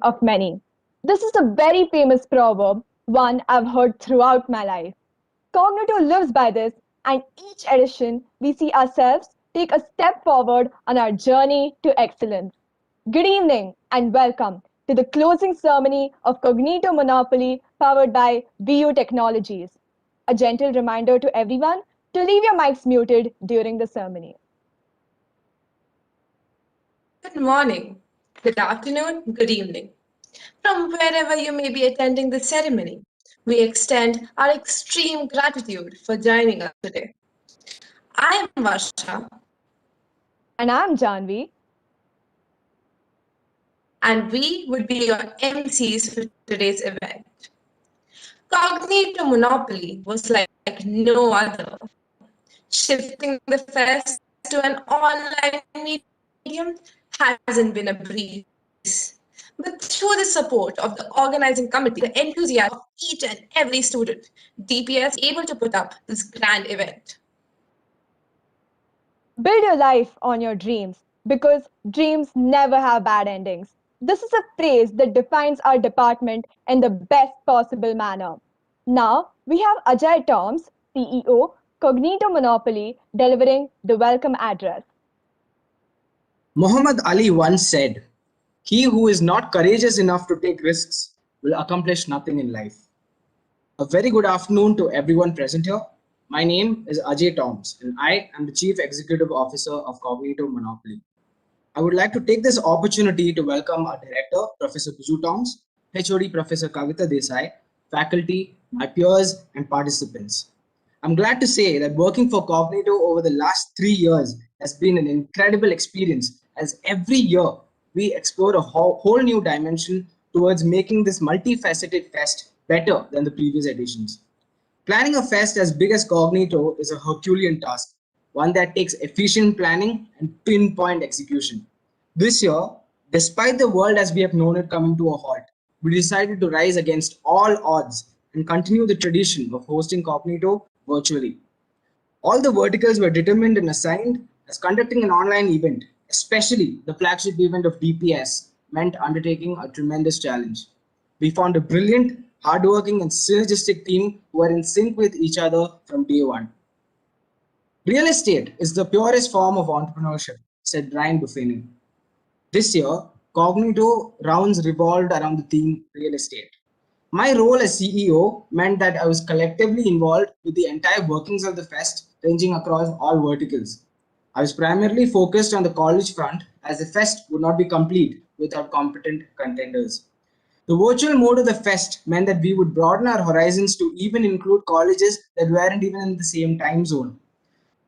of many. This is a very famous proverb, one I've heard throughout my life. Cognito lives by this, and each edition we see ourselves take a step forward on our journey to excellence. Good evening and welcome to the closing ceremony of Cognito Monopoly powered by VU Technologies. A gentle reminder to everyone to leave your mics muted during the ceremony. Good morning, good afternoon, good evening. From wherever you may be attending the ceremony, we extend our extreme gratitude for joining us today. I am Varsha, And I'm Janvi. and we would be your MCs for today's event. Cognito Monopoly was like no other. Shifting the fest to an online medium hasn't been a breeze. But through the support of the organizing committee, the enthusiasm of each and every student, DPS was able to put up this grand event. Build your life on your dreams because dreams never have bad endings. This is a phrase that defines our department in the best possible manner. Now we have Ajay Toms, CEO, Cognito Monopoly, delivering the welcome address. Muhammad Ali once said, "He who is not courageous enough to take risks will accomplish nothing in life." A very good afternoon to everyone present here. My name is Ajay Toms, and I am the Chief Executive Officer of Cognito Monopoly. I would like to take this opportunity to welcome our Director, Professor Biju Toms, HOD Professor Kavita Desai, faculty, my peers, and participants. I'm glad to say that working for Cognito over the last 3 years has been an incredible experience, as every year we explore a whole new dimension towards making this multifaceted fest better than the previous editions. Planning a fest as big as Cognito is a Herculean task, one that takes efficient planning and pinpoint execution. This year, despite the world as we have known it coming to a halt, we decided to rise against all odds and continue the tradition of hosting Cognito virtually. All the verticals were determined and assigned as conducting an online event, especially the flagship event of DPS, meant undertaking a tremendous challenge. We found a brilliant, hardworking, and synergistic team who are in sync with each other from day one. Real estate is the purest form of entrepreneurship, said Brian Buchanan. This year, Cognito rounds revolved around the theme real estate. My role as CEO meant that I was collectively involved with the entire workings of the fest, ranging across all verticals. I was primarily focused on the college front, as the fest would not be complete without competent contenders. The virtual mode of the fest meant that we would broaden our horizons to even include colleges that weren't even in the same time zone.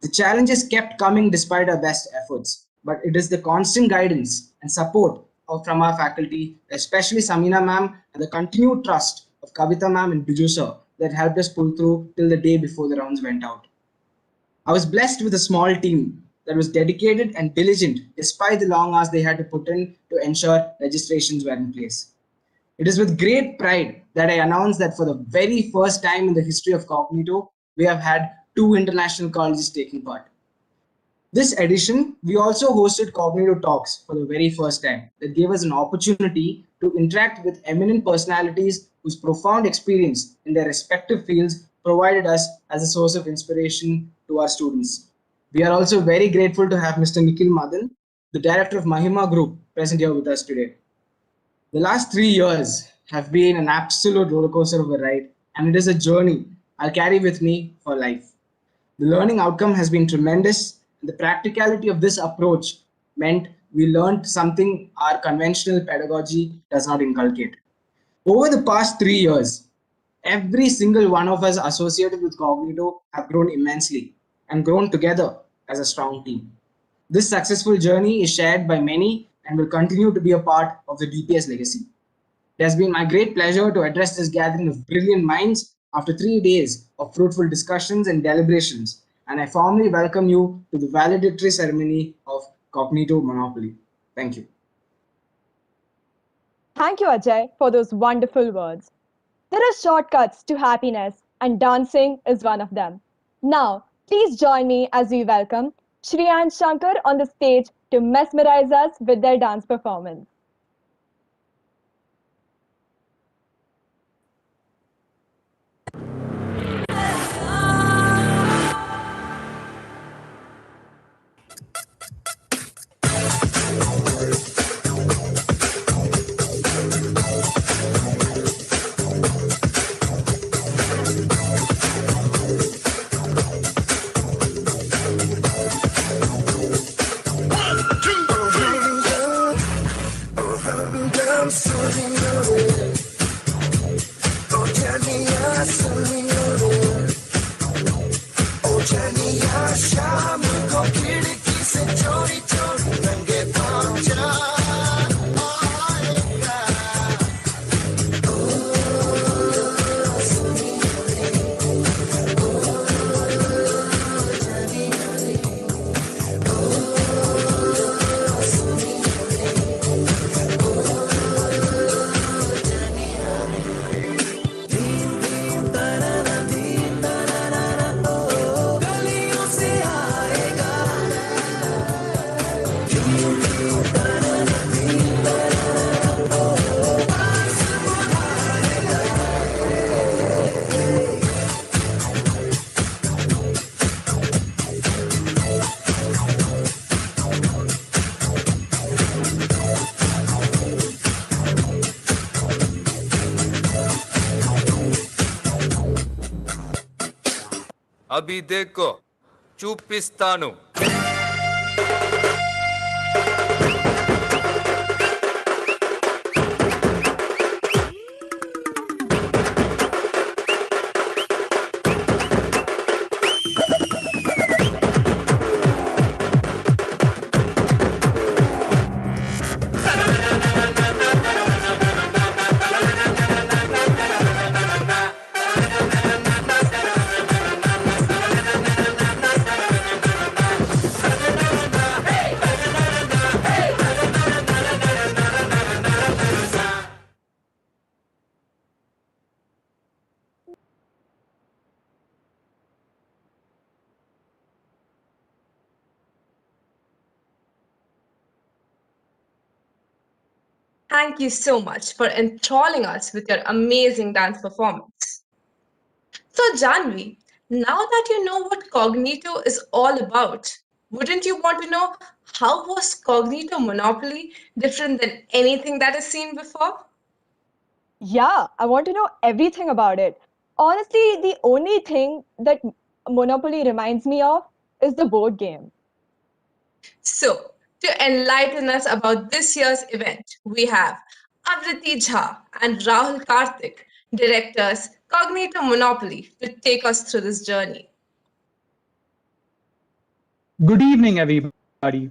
The challenges kept coming despite our best efforts, but it is the constant guidance and support from our faculty, especially Samina ma'am, and the continued trust of Kavita ma'am and Biju sir that helped us pull through till the day before the rounds went out. I was blessed with a small team that was dedicated and diligent despite the long hours they had to put in to ensure registrations were in place. It is with great pride that I announce that for the very first time in the history of Cognito, we have had 2 international colleges taking part. This edition, we also hosted Cognito Talks for the very first time that gave us an opportunity to interact with eminent personalities whose profound experience in their respective fields provided us as a source of inspiration to our students. We are also very grateful to have Mr. Nikhil Madan, the director of Mahima Group, present here with us today. The last 3 years have been an absolute rollercoaster of a ride, and it is a journey I'll carry with me for life. The learning outcome has been tremendous, and the practicality of this approach meant we learned something our conventional pedagogy does not inculcate. Over the past 3 years, every single one of us associated with Cognito have grown immensely and grown together as a strong team. This successful journey is shared by many and will continue to be a part of the DPS legacy. It has been my great pleasure to address this gathering of brilliant minds after 3 days of fruitful discussions and deliberations, and I formally welcome you to the valedictory ceremony of Cognito Monopoly. Thank you. Thank you, Ajay, for those wonderful words. There are shortcuts to happiness, and dancing is one of them. Now, please join me as we welcome Shriya and Shankar on the stage to mesmerize us with their dance performance. అభి దేకో చూపిస్తాను. Thank you so much for enthralling us with your amazing dance performance. So, Janvi, now that you know what Cognito is all about, wouldn't you want to know how was Cognito Monopoly different than anything that is seen before? Yeah, I want to know everything about it. Honestly, the only thing that Monopoly reminds me of is the board game. So, to enlighten us about this year's event, we have Avriti Jha and Rahul Karthik, directors Cognito Monopoly, to take us through this journey. Good evening, everybody.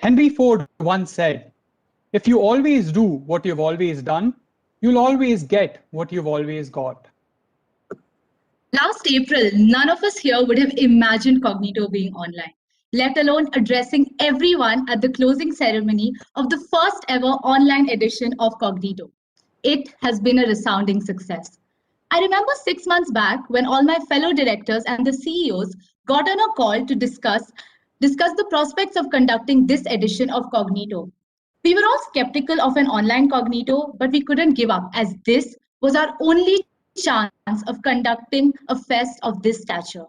Henry Ford once said, if you always do what you've always done, you'll always get what you've always got. Last April, none of us here would have imagined Cognito being online, let alone addressing everyone at the closing ceremony of the first ever online edition of Cognito. It has been a resounding success. I remember 6 months back when all my fellow directors and the CEOs got on a call to discuss the prospects of conducting this edition of Cognito. We were all skeptical of an online Cognito, but we couldn't give up as this was our only chance of conducting a fest of this stature.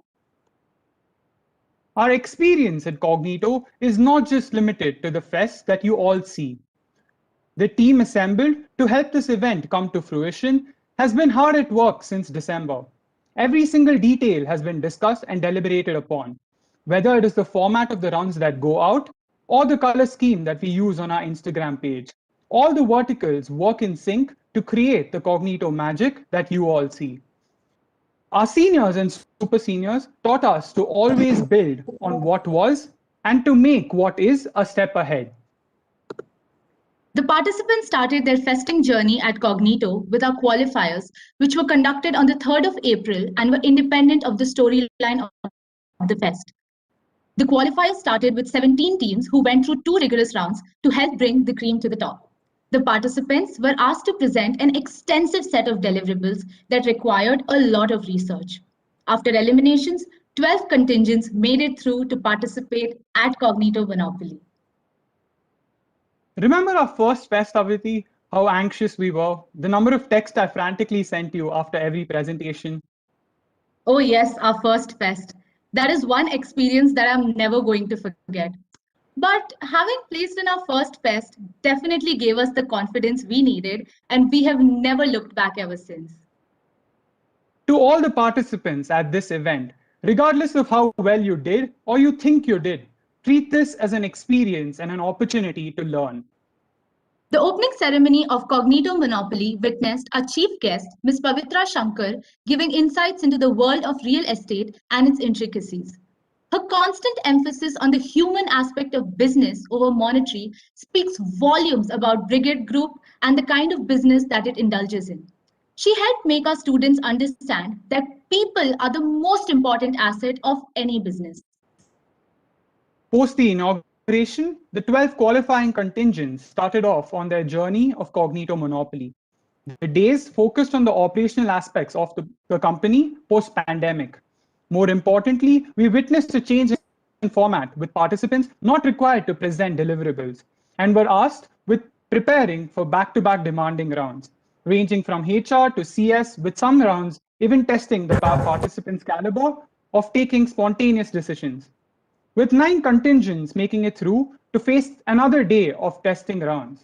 Our experience at Cognito is not just limited to the fest that you all see. The team assembled to help this event come to fruition has been hard at work since December. Every single detail has been discussed and deliberated upon, whether it is the format of the rounds that go out or the color scheme that we use on our Instagram page. All the verticals work in sync to create the Cognito magic that you all see. Our seniors and super seniors taught us to always build on what was and to make what is a step ahead. The participants started their festing journey at Cognito with our qualifiers, which were conducted on the 3rd of April and were independent of the storyline of the fest. The qualifiers started with 17 teams who went through 2 rigorous rounds to help bring the cream to the top. The participants were asked to present an extensive set of deliverables that required a lot of research. After eliminations, 12 contingents made it through to participate at Cognito Monopoly. Remember our first fest, Avriti? How anxious we were? The number of texts I frantically sent you after every presentation. Oh yes, our first fest. That is one experience that I'm never going to forget. But having placed in our first fest definitely gave us the confidence we needed, and we have never looked back ever since. To all the participants at this event, regardless of how well you did or you think you did, treat this as an experience and an opportunity to learn. The opening ceremony of Cognito Monopoly witnessed our chief guest, Ms. Pavitra Shankar, giving insights into the world of real estate and its intricacies. Her constant emphasis on the human aspect of business over monetary speaks volumes about Brigade Group and the kind of business that it indulges in. She helped make our students understand that people are the most important asset of any business. Post the inauguration, the 12 qualifying contingents started off on their journey of Cognito Monopoly. The days focused on the operational aspects of the company post-pandemic. More importantly, we witnessed a change in format with participants not required to present deliverables and were asked with preparing for back-to-back demanding rounds, ranging from HR to CS, with some rounds even testing the participants' caliber of taking spontaneous decisions. With 9 contingents making it through to face another day of testing rounds.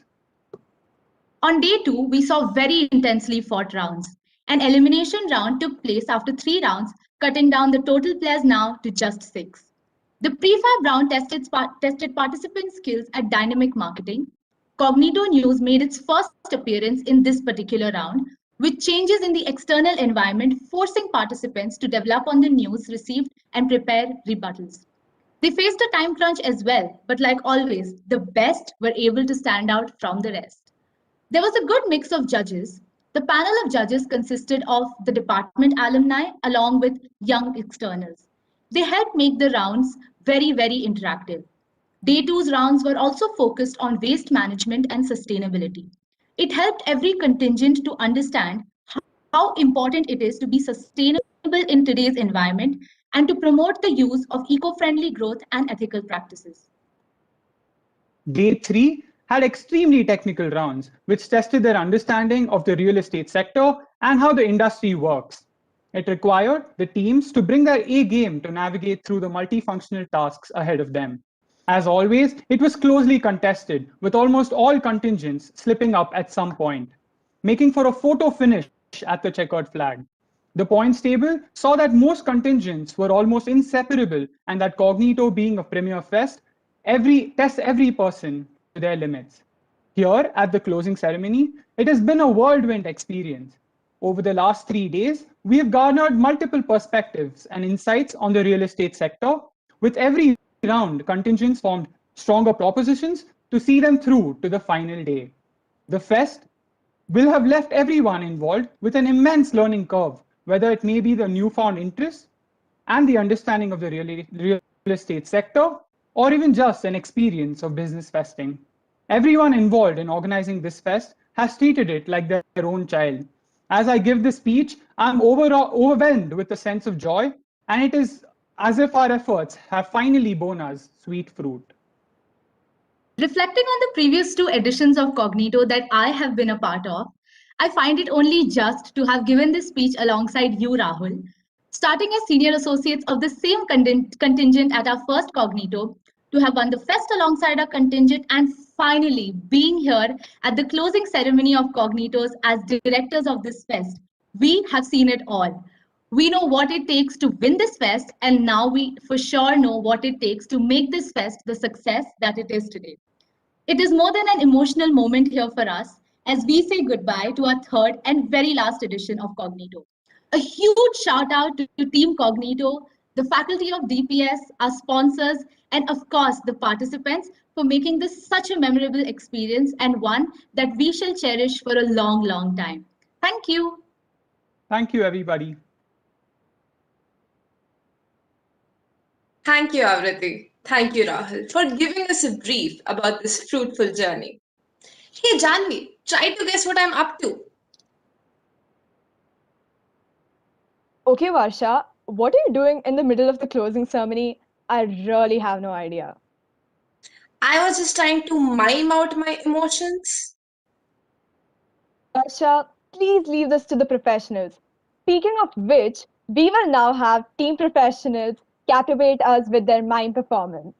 On day 2, we saw very intensely fought rounds. An elimination round took place after 3 rounds cutting down the total players now to just 6. The prefab round tested participant skills at dynamic marketing. Cognito News made its first appearance in this particular round, with changes in the external environment forcing participants to develop on the news received and prepare rebuttals. They faced a time crunch as well, but like always, the best were able to stand out from the rest. There was a good mix of judges. The panel of judges consisted of the department alumni along with young externals. They helped make the rounds very, very interactive. Day two's rounds were also focused on waste management and sustainability. It helped every contingent to understand how important it is to be sustainable in today's environment and to promote the use of eco-friendly growth and ethical practices. Day 3 had extremely technical rounds, which tested their understanding of the real estate sector and how the industry works. It required the teams to bring their A game to navigate through the multifunctional tasks ahead of them. As always, it was closely contested, with almost all contingents slipping up at some point, making for a photo finish at the checkered flag. The points table saw that most contingents were almost inseparable and that Cognito being a premier fest, tests every person to their limits. Here at the closing ceremony, it has been a whirlwind experience. Over the last 3 days, we have garnered multiple perspectives and insights on the real estate sector. With every round, contingents formed stronger propositions to see them through to the final day. The fest will have left everyone involved with an immense learning curve, whether it may be the newfound interest and the understanding of the real estate sector, or even just an experience of business festing. Everyone involved in organizing this fest has treated it like their own child. As I give this speech, I'm overwhelmed with a sense of joy, and it is as if our efforts have finally borne us sweet fruit. Reflecting on the previous 2 editions of Cognito that I have been a part of, I find it only just to have given this speech alongside you, Rahul. Starting as senior associates of the same contingent at our first Cognito, to have won the fest alongside our contingent, and finally being here at the closing ceremony of Cognitos as directors of this fest. We have seen it all. We know what it takes to win this fest, and now we for sure know what it takes to make this fest the success that it is today. It is more than an emotional moment here for us as we say goodbye to our third and very last edition of Cognito. A huge shout out to Team Cognito, the faculty of DPS, our sponsors, and of course the participants for making this such a memorable experience and one that we shall cherish for a long, long time. Thank you. Thank you, everybody. Thank you, Avriti. Thank you, Rahul, for giving us a brief about this fruitful journey. Hey, Janvi, try to guess what I'm up to. Okay, Varsha, what are you doing in the middle of the closing ceremony? I really have no idea. I was just trying to mime out my emotions. Varsha, please leave this to the professionals. Speaking of which, we will now have team professionals captivate us with their mime performance.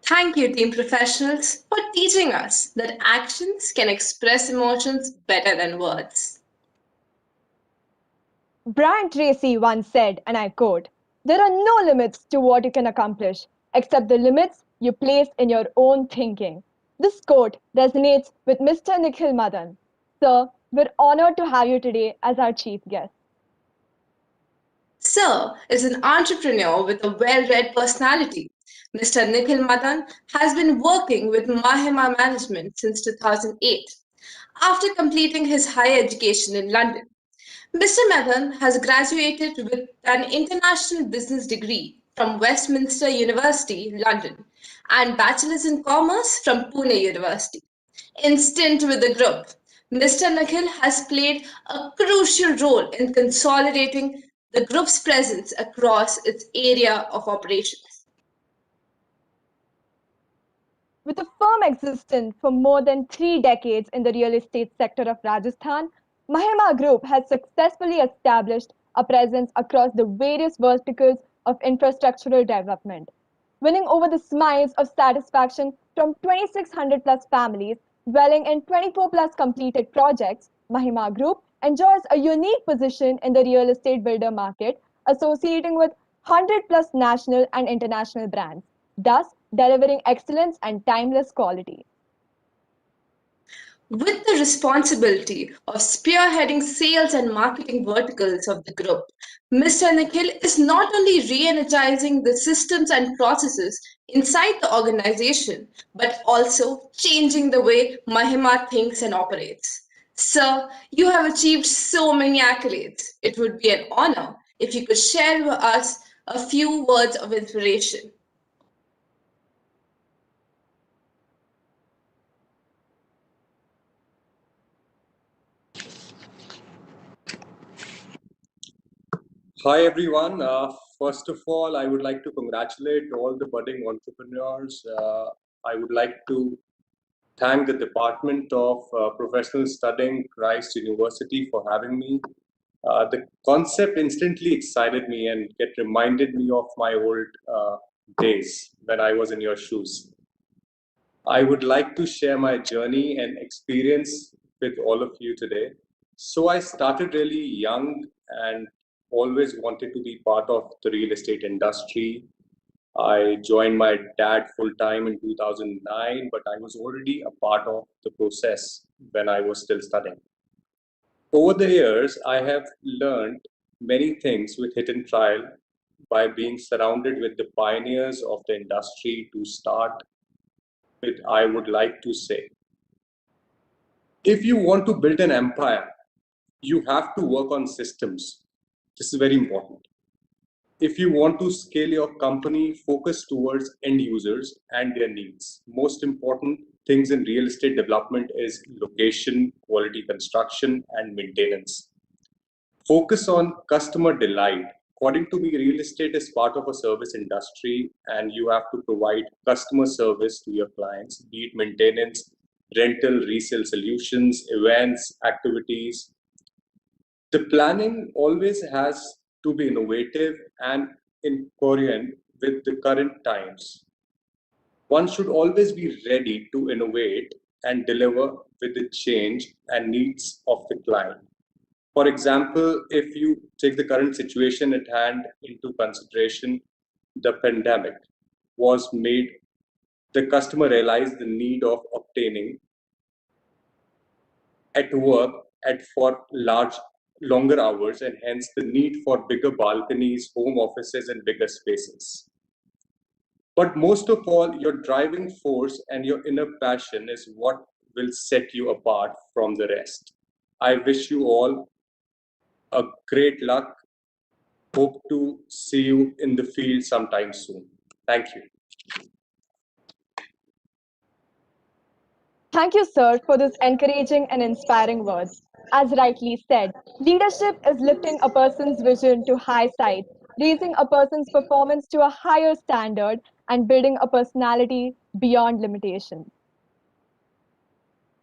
Thank you, team professionals, for teaching us that actions can express emotions better than words. Brian Tracy once said, and I quote, "There are no limits to what you can accomplish, except the limits you place in your own thinking." This quote resonates with Mr. Nikhil Madan. Sir, we're honored to have you today as our chief guest. Sir is an entrepreneur with a well-read personality. Mr. Nikhil Madan has been working with Mahima Management since 2008. After completing his higher education in London, Mr. Madan has graduated with an international business degree from Westminster University, London, and Bachelor's in Commerce from Pune University. In stint with the group, Mr. Nikhil has played a crucial role in consolidating the group's presence across its area of operations. With a firm existence for more than 3 decades in the real estate sector of Rajasthan, Mahima Group has successfully established a presence across the various verticals of infrastructural development, winning over the smiles of satisfaction from 2,600 plus families dwelling in 24 plus completed projects. Mahima Group enjoys a unique position in the real estate builder market, associating with 100 plus national and international brands, thus delivering excellence and timeless quality. With the responsibility of spearheading sales and marketing verticals of the group, Mr. Nikhil is not only re energizing the systems and processes inside the organization, but also changing the way Mahima thinks and operates. Sir, you have achieved so many accolades. It would be an honor if you could share with us a few words of inspiration. Hi everyone. First of all, I would like to congratulate all the budding entrepreneurs. I would like to thank the Department of Professional Studying Christ University for having me. The concept instantly excited me and it reminded me of my old days when I was in your shoes. I would like to share my journey and experience with all of you today. So I started really young and always wanted to be part of the real estate industry. I joined my dad full time in 2009, but I was already a part of the process when I was still studying. Over the years, I have learned many things with hit and trial by being surrounded with the pioneers of the industry to start with. I would like to say, if you want to build an empire, you have to work on systems. This is very important. If you want to scale your company, focus towards end users and their needs. Most important things in real estate development is location, quality construction, and maintenance. Focus on customer delight. According to me, real estate is part of a service industry, and you have to provide customer service to your clients, be it maintenance, rental, resale solutions, events, activities. The planning always has to be innovative and in coherent with the current times. One should always be ready to innovate and deliver with the change and needs of the client. For example, if you take the current situation at hand into consideration, the pandemic was made the customer realize the need of obtaining at work for longer hours, and hence the need for bigger balconies, home offices, and bigger spaces. But most of all, your driving force and your inner passion is what will set you apart from the rest. I wish you all a great luck. Hope to see you in the field sometime soon. Thank you. Thank you, sir, for those encouraging and inspiring words. As rightly said, leadership is lifting a person's vision to high heights, raising a person's performance to a higher standard, and building a personality beyond limitations.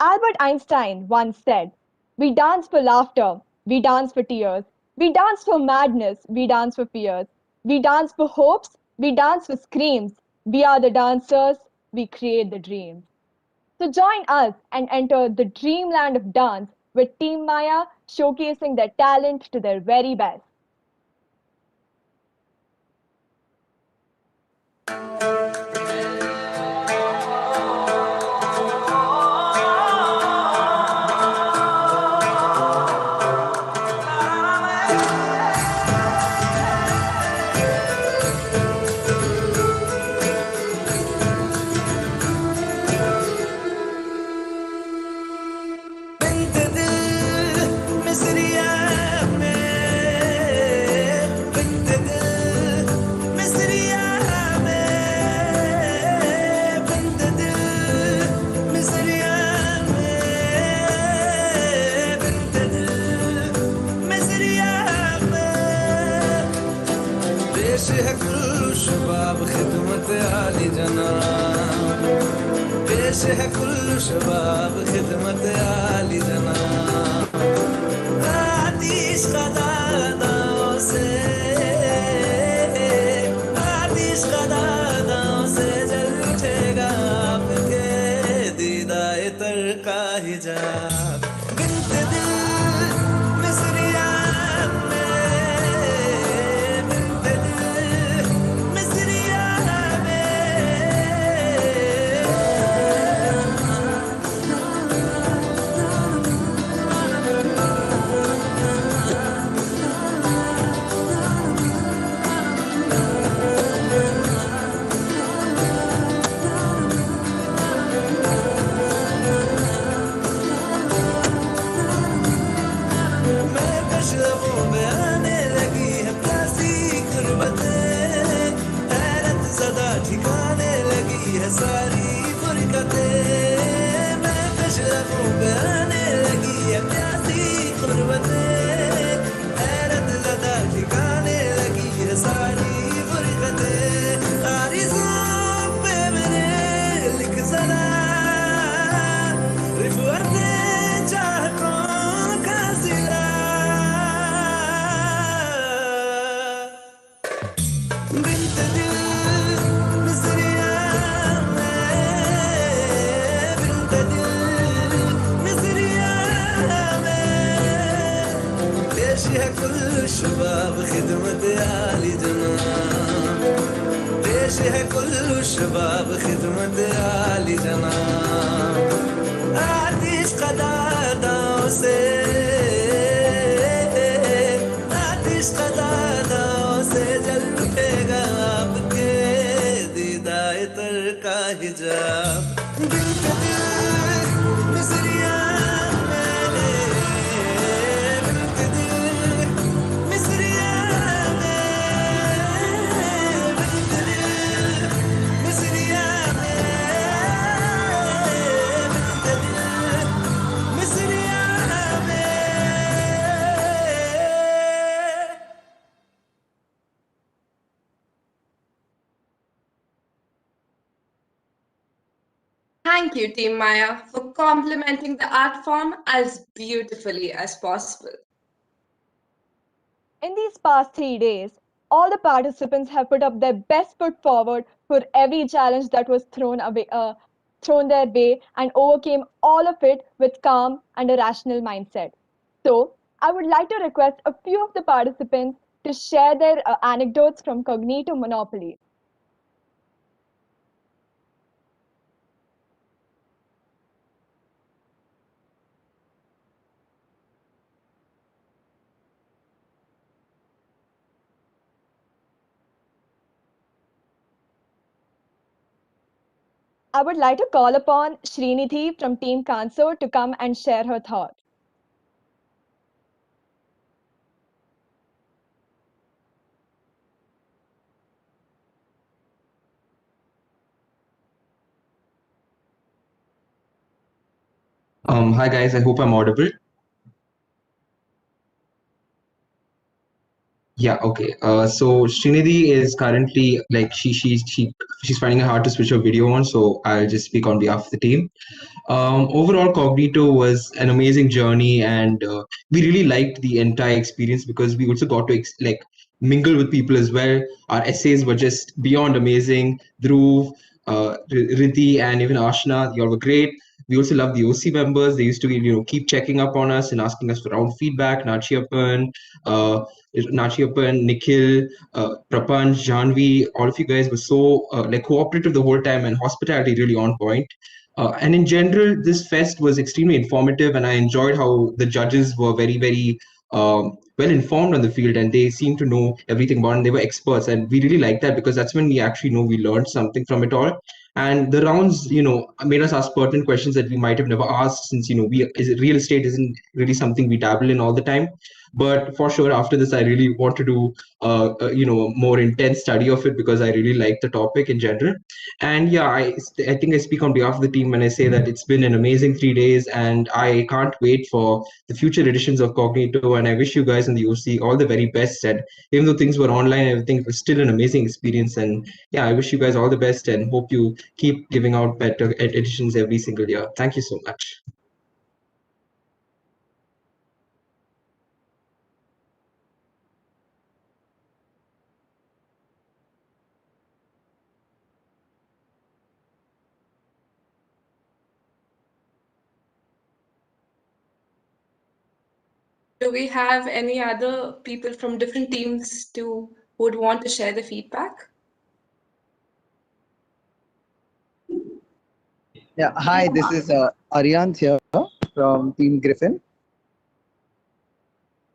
Albert Einstein once said, "We dance for laughter, we dance for tears, we dance for madness, we dance for fears, we dance for hopes, we dance for screams. We are the dancers, we create the dreams." So join us and enter the dreamland of dance with Team Maya showcasing their talent to their very best. पेश है कुल शबाब खिदमत आली जनाब पेश है कुल शबाब खिदमत आली जनाब आतिश कदादाओं से आतिश कदादाओं से जल उठेगा आपके दीदाए तर का हिजाब बिनते दिल मिसरिया ठिकाने लगी है सारी फुरकतें मैं कशरफों पे आने लगी है प्यासी गुर्बतें हैरत ज़दा ठिकाने लगी है सारी फुरकतें आरिज़ों पे मैंने लिख ज़रा रिफ़्वरते चाहतों का ज़िला बिन्त दिल है कुल शबाब खिदमत आली जनाब पेश है कुल शबाब खिदमत आली जनाब आतिश कदादाओं से आतिश कदादाओं से जल उठेगा आपके दीदाए तर का हिजाब दिल पे दिल मिसरिया Thank you, Team Maya, for complementing the art form as beautifully as possible. In these past 3 days, all the participants have put up their best foot forward for every challenge that was thrown their way and overcame all of it with calm and a rational mindset. So, I would like to request a few of the participants to share their anecdotes from Cognito Monopoly. I would like to call upon Srinidhi from Team Cancer to come and share her thought. Hi guys, I hope I'm audible. Yeah, okay. So Srinidhi is currently like she's finding it hard to switch her video on, so I'll just speak on behalf of the team. Overall, Cognito was an amazing journey, and we really liked the entire experience because we also got to like mingle with people as well. Our essays were just beyond amazing. Dhruv, Riddhi, and even Ashna, you all were great. We also love the OC members. They used to keep checking up on us and asking us for round feedback. Nachiappan, Nikhil, Prapanch, Janvi, all of you guys were so like cooperative the whole time, and hospitality really on point. And in general, this fest was extremely informative, and I enjoyed how the judges were very, very well informed on the field, and they seemed to know everything about it. And they were experts, and we really liked that because that's when we actually know we learned something from it all. And the rounds, made us ask pertinent questions that we might have never asked, since real estate isn't really something we dabble in all the time. But for sure, after this, I really want to do a more intense study of it because I really like the topic in general. And yeah, I think I speak on behalf of the team when I say that it's been an amazing 3 days, and I can't wait for the future editions of Cognito. And I wish you guys in the OC all the very best. And even though things were online, everything was still an amazing experience. And yeah, I wish you guys all the best and hope you keep giving out better editions every single year. Thank you so much. Do we have any other people from different teams who would want to share the feedback? Yeah, hi, this is Ariant here from Team Griffin.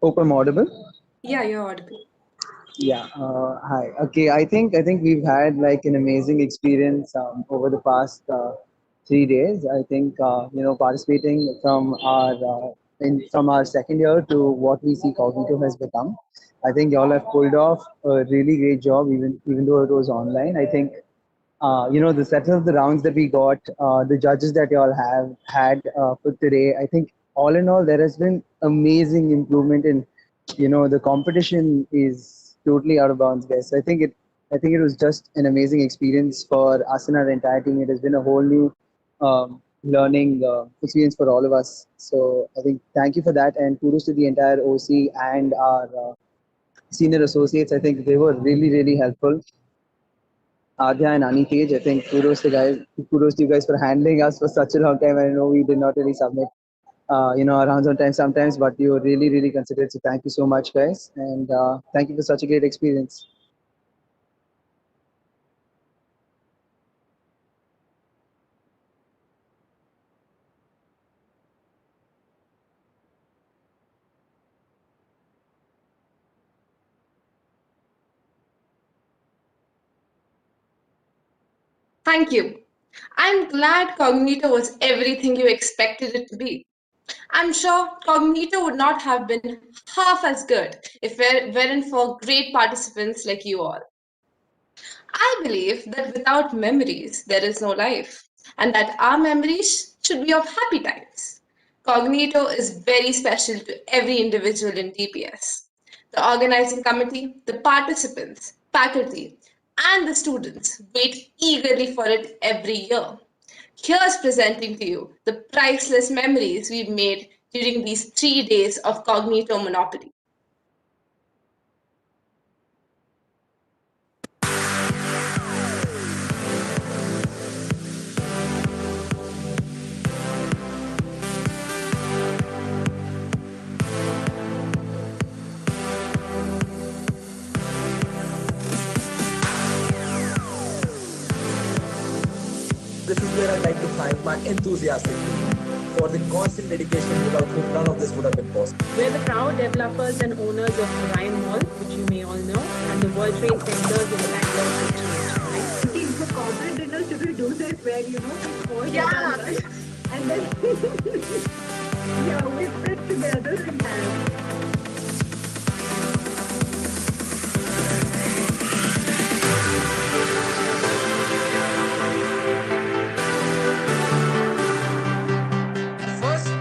Hope I'm audible. Yeah, you're audible. Yeah, hi. Okay, I think we've had like an amazing experience over the past 3 days. I think participating from our second year to what we see Cognito has become. I think y'all have pulled off a really great job, even though it was online. I think the set of the rounds that we got, the judges that y'all have had for today, I think all in all, there has been amazing improvement in, the competition is totally out of bounds, guys. So I think it was just an amazing experience for us and our entire team. It has been a whole new learning experience for all of us. So I think thank you for that, and kudos to the entire OC and our senior associates. I think they were really, really helpful. Adya and Anitej, I think kudos to you guys for handling us for such a long time. I know we did not really submit, our rounds on time sometimes, but you were really, really considerate. So thank you so much, guys, and thank you for such a great experience. Thank you. I'm glad Cognito was everything you expected it to be. I'm sure Cognito would not have been half as good if it weren't for great participants like you all. I believe that without memories, there is no life, and that our memories should be of happy times. Cognito is very special to every individual in DPS. The organizing committee, the participants, faculty, and the students wait eagerly for it every year. Here's presenting to you the priceless memories we've made during these 3 days of Cognito Monopoly. This is where I'd like to thank my enthusiastic team for the constant dedication without whom none of this would have been possible. We're the proud developers and owners of Orion Mall, which you may all know, and the World Trade Centers in Bangalore, 1989. It is the corporate final, should we do this where, you know, all get our lunch and then, yeah, we sit together and have. First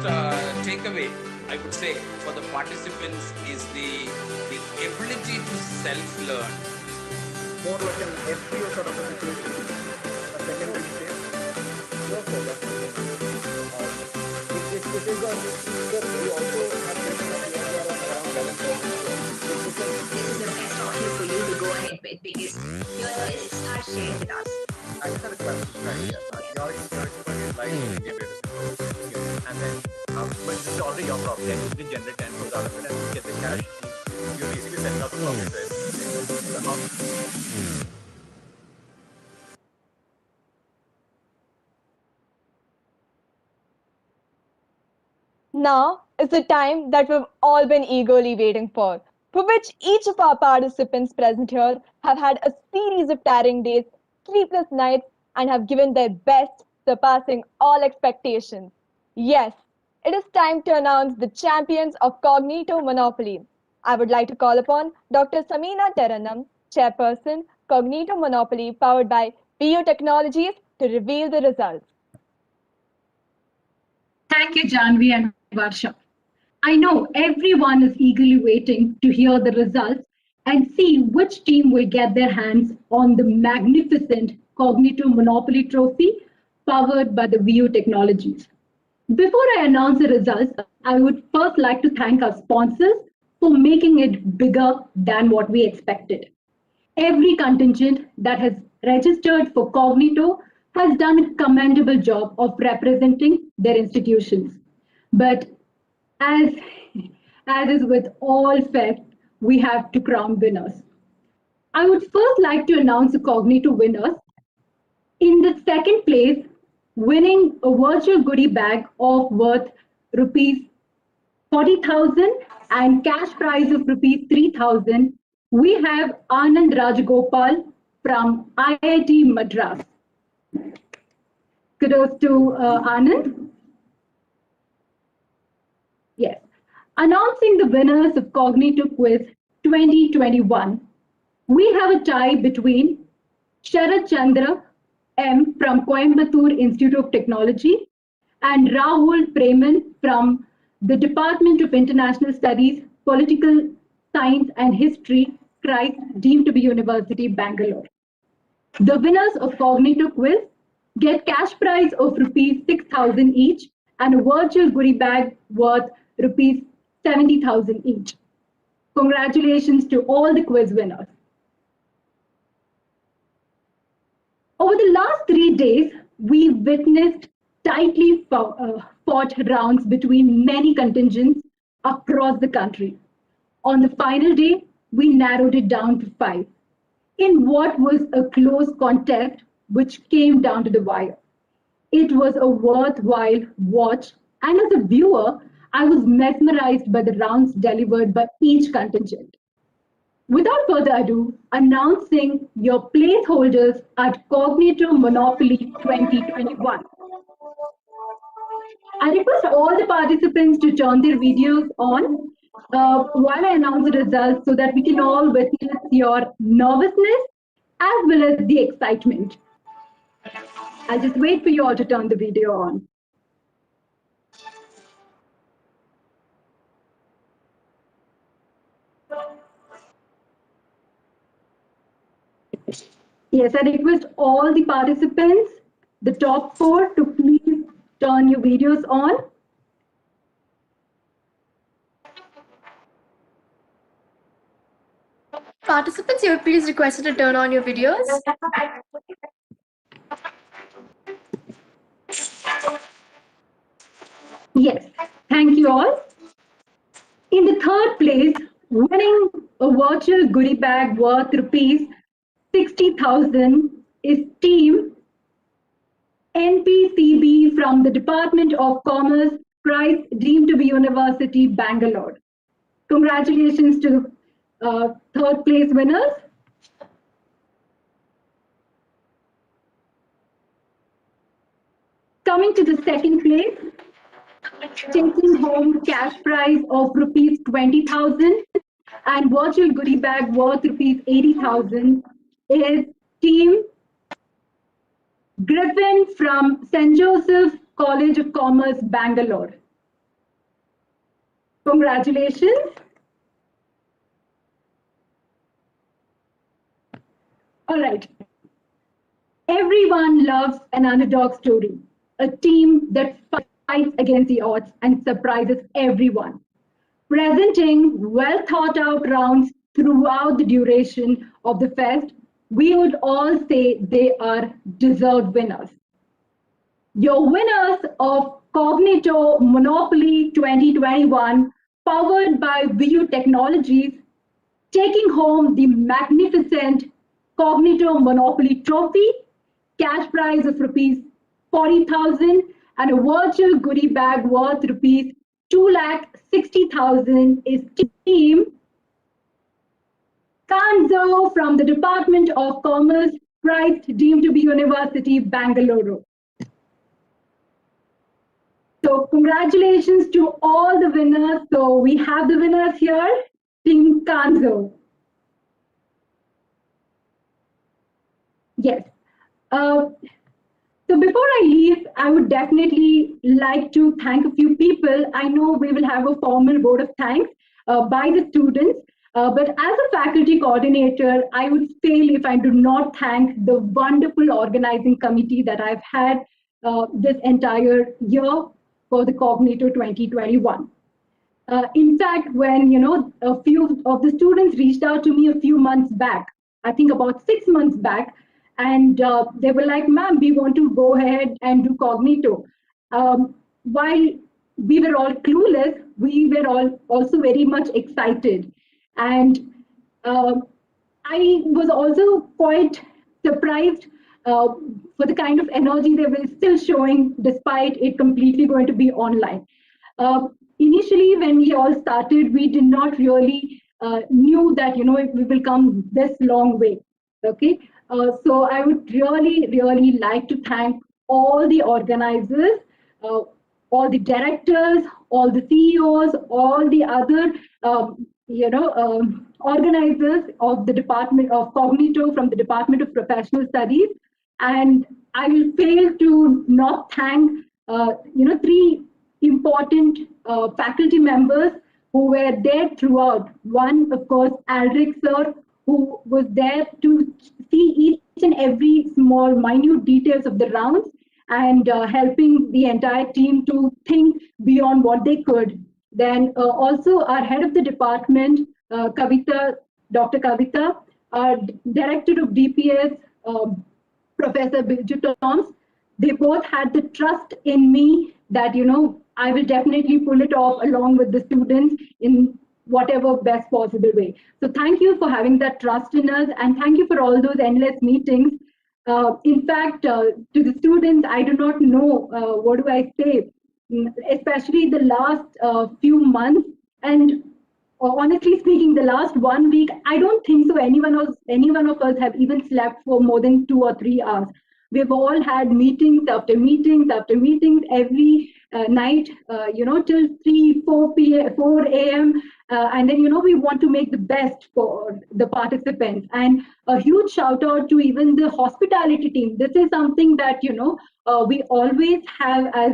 takeaway, I would say, for the participants is the ability to self-learn. More like an FPO sort of a situation, a secondary state. Therefore, it is a that we also have taken up the idea of around balance. This is the best option for you to go ahead with because your lists are shared with us. I just had a question right here. Your expertise lies in India and then but this is already your problem. You can generate 10 crores out of it and get the cash. You basically send out the profit to Now is the time that we've all been eagerly waiting for which each of our participants present here have had a series of tiring days, sleepless nights, and have given their best, surpassing all expectations. Yes, it is time to announce the champions of Cognito Monopoly. I would like to call upon Dr. Samina Teranam, Chairperson, Cognito Monopoly, powered by BU Technologies, to reveal the results. Thank you, Janvi and Varsha. I know everyone is eagerly waiting to hear the results and see which team will get their hands on the magnificent Cognito Monopoly trophy powered by the VU Technologies. Before I announce the results, I would first like to thank our sponsors for making it bigger than what we expected. Every contingent that has registered for Cognito has done a commendable job of representing their institutions. But as is with all fest, we have to crown winners. I would first like to announce the Cognito winners. In the second place, winning a virtual goodie bag of worth rupees 40,000 and cash prize of rupees 3,000, we have Anand Rajagopal from IIT Madras. Kudos to Anand. Yes. Announcing the winners of Cognito Quiz 2021, we have a tie between Sharad Chandra M from Coimbatore Institute of Technology and Rahul Preman from the Department of International Studies, Political Science and History, Christ, deemed to be University, Bangalore. The winners of Cognito Quiz get cash prize of rupees 6,000 each and a virtual goodie bag worth rupees 70,000 each. Congratulations to all the quiz winners. Over the last 3 days, we witnessed tightly fought rounds between many contingents across the country. On the final day, we narrowed it down to 5 in what was a close contest which came down to the wire. It was a worthwhile watch, and as a viewer, I was mesmerized by the rounds delivered by each contingent. Without further ado, announcing your placeholders at Cognito Monopoly 2021. I request all the participants to turn their videos on while I announce the results so that we can all witness your nervousness as well as the excitement. I'll just wait for you all to turn the video on. Yes, I request all the participants, the top 4, to please turn your videos on. Participants, you are please requested to turn on your videos. Yes, thank you all. In the third place, winning a virtual goodie bag worth rupees 60,000 is team NPCB from the Department of Commerce, Price, deemed to be University, Bangalore. Congratulations to third place winners. Coming to the second place, taking home cash prize of rupees 20,000 and virtual goodie bag worth rupees 80,000 is team Griffin from St. Joseph's College of Commerce, Bangalore. Congratulations. All right. Everyone loves an underdog story, a team that fights against the odds and surprises everyone. Presenting well thought out rounds throughout the duration of the fest, we would all say they are deserved winners. Your winners of Cognito Monopoly 2021, powered by VU Technologies, taking home the magnificent Cognito Monopoly trophy, cash prize of rupees 40,000 and a virtual goodie bag worth rupees 2,60,000 is team Kanzo from the Department of Commerce, Christ deemed to be University, Bangalore. So congratulations to all the winners. So we have the winners here, Team Kanzo. Yes. So before I leave, I would definitely like to thank a few people. I know we will have a formal vote of thanks by the students, but as a faculty coordinator, I would fail if I do not thank the wonderful organizing committee that I've had this entire year for the Cognito 2021. In fact, when a few of the students reached out to me a few months back, I think about 6 months back, and they were like, "Ma'am, we want to go ahead and do Cognito." While we were all clueless, we were all also very much excited. And I was also quite surprised for the kind of energy they were still showing despite it completely going to be online. Initially, when we all started, we did not really knew that we will come this long way. Okay, so I would really like to thank all the organizers, all the directors, all the CEOs, all the other organizers of the Department of Cognito from the Department of Professional Studies. And I will fail to not thank three important faculty members who were there throughout. One, of course, Alric sir, who was there to see each and every small, minute details of the rounds and helping the entire team to think beyond what they could. Then also our head of the department, Kavita, Dr. Kavita, our director of DPS, Professor Bilju Toms, they both had the trust in me that, I will definitely pull it off along with the students in whatever best possible way. So thank you for having that trust in us, and thank you for all those endless meetings. In fact, to the students, I do not know what do I say, especially the last few months, and honestly speaking, the last 1 week, I don't think so any one of us have even slept for more than 2 or 3 hours. We've all had meetings after meetings after meetings every night, till 3, 4 a.m. And then, we want to make the best for the participants. And a huge shout out to even the hospitality team. This is something that, we always have as,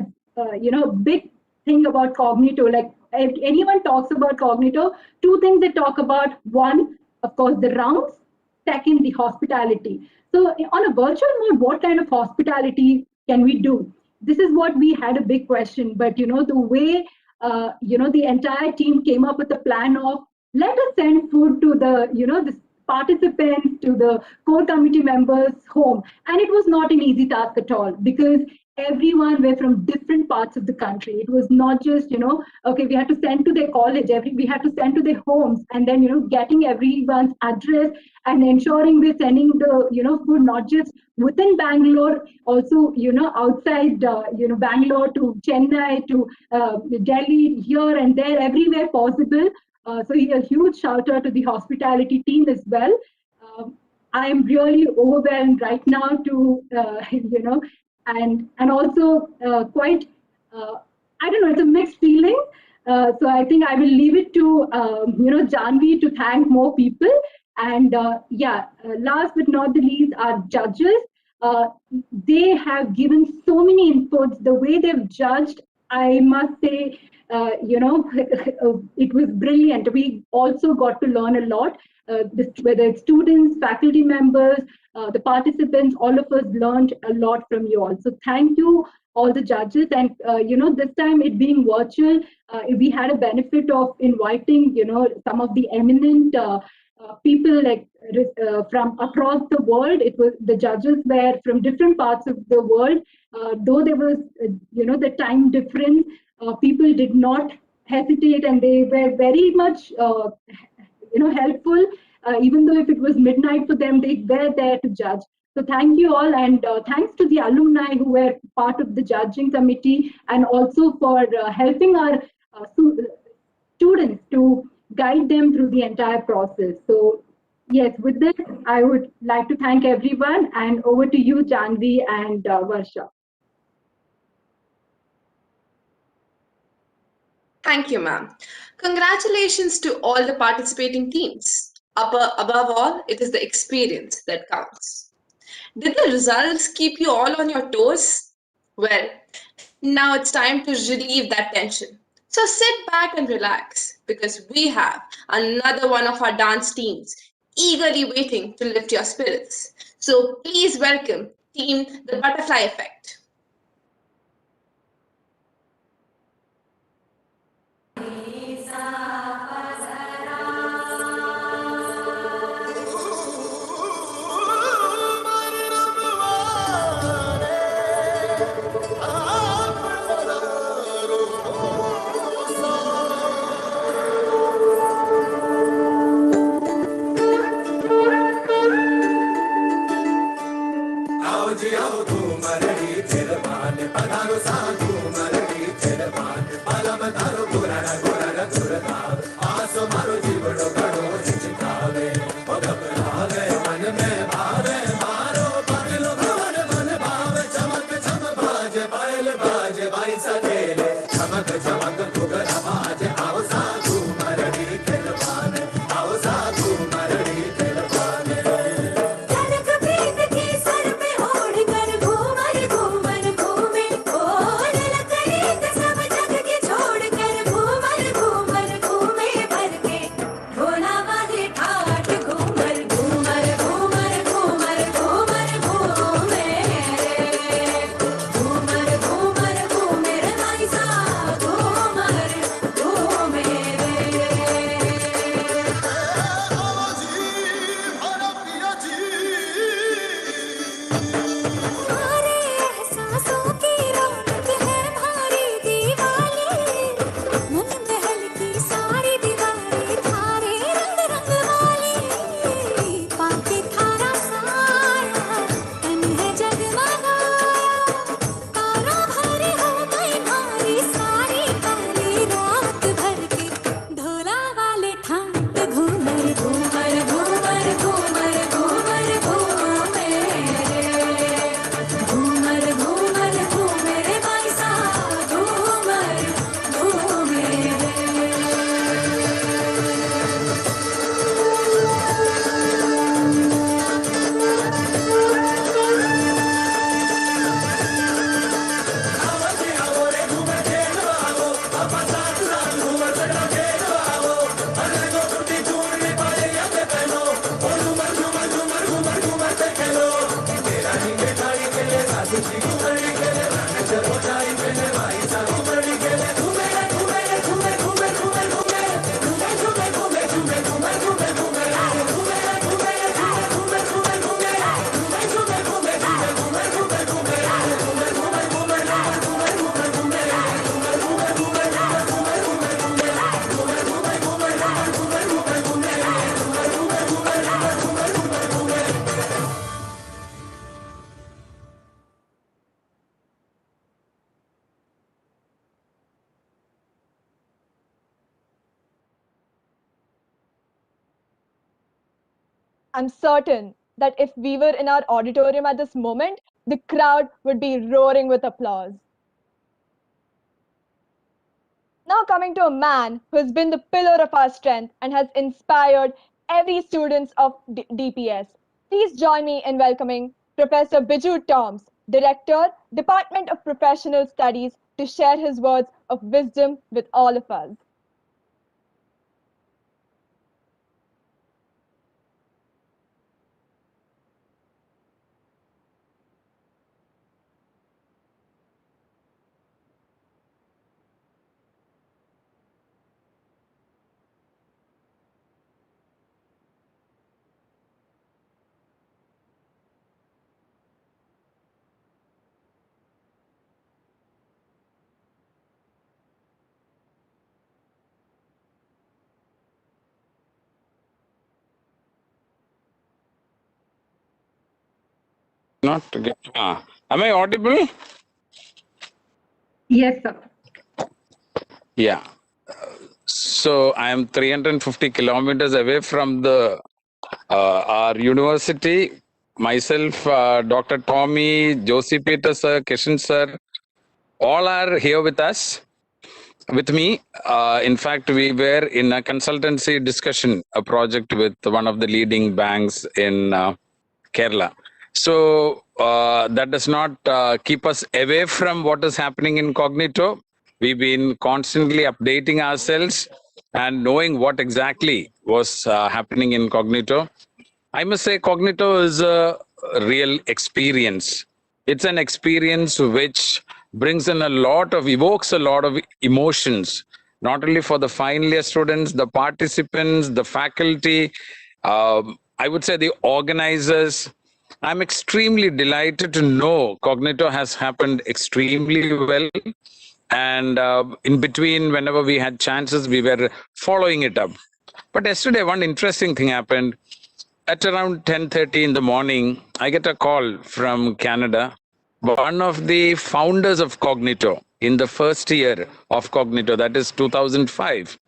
big thing about Cognito. Like, if anyone talks about Cognito, 2 things they talk about. One, of course, the rounds. Second, the hospitality. So on a virtual mode, what kind of hospitality can we do? This is what we had a big question. But, the way, the entire team came up with a plan of, let us send food to the participants, to the core committee members' home. And it was not an easy task at all, because everyone were from different parts of the country. It was not just, okay, we had to send to their college, we had to send to their homes, and then, getting everyone's address and ensuring we're sending the, food not just within Bangalore, also, outside, Bangalore to Chennai to Delhi, here and there, everywhere possible. So a huge shout out to the hospitality team as well. I am really overwhelmed right now to, and also quite, I don't know, it's a mixed feeling. So I think I will leave it to Janvi to thank more people. And last but not the least, our judges. They have given so many inputs. The way they've judged, I must say, it was brilliant. We also got to learn a lot. Whether it's students, faculty members, the participants, all of us learned a lot from you all. So thank you, all the judges. And this time it being virtual, we had a benefit of inviting some of the eminent people like from across the world. It was the judges were from different parts of the world. Though there was the time difference, people did not hesitate, and they were very much helpful. Even though if it was midnight for them, they were there to judge. So thank you all, and thanks to the alumni who were part of the judging committee, and also for helping our students to guide them through the entire process. So yes, with this, I would like to thank everyone, and over to you, Janvi and Varsha. Thank you, ma'am. Congratulations to all the participating teams. Above all, it is the experience that counts. Did the results keep you all on your toes? Well, now it's time to relieve that tension. So sit back and relax because we have another one of our dance teams eagerly waiting to lift your spirits. So please welcome Team The Butterfly Effect. I'm certain that if we were in our auditorium at this moment, the crowd would be roaring with applause. Now coming to a man who has been the pillar of our strength and has inspired every student of DPS. Please join me in welcoming Professor Biju Toms, Director, Department of Professional Studies, to share his words of wisdom with all of us. Not get. Am I audible? Yes, sir. Yeah. So I am 350 kilometers away from the our university. Myself, Dr. Tommy, Josie Peter sir, Kishan sir, all are here with us, with me. In fact, we were in a consultancy discussion, a project with one of the leading banks in Kerala. So that does not keep us away from what is happening in Cognito. We've been constantly updating ourselves and knowing what exactly was happening in Cognito. I must say, Cognito is a real experience. It's an experience which brings in evokes a lot of emotions, not only for the final year students, the participants, the faculty, I would say the organizers. I'm extremely delighted to know Cognito has happened extremely well. And in between, whenever we had chances, we were following it up. But yesterday, one interesting thing happened. At around 10:30 in the morning, I get a call from Canada. One of the founders of Cognito in the first year of Cognito, that is 2005.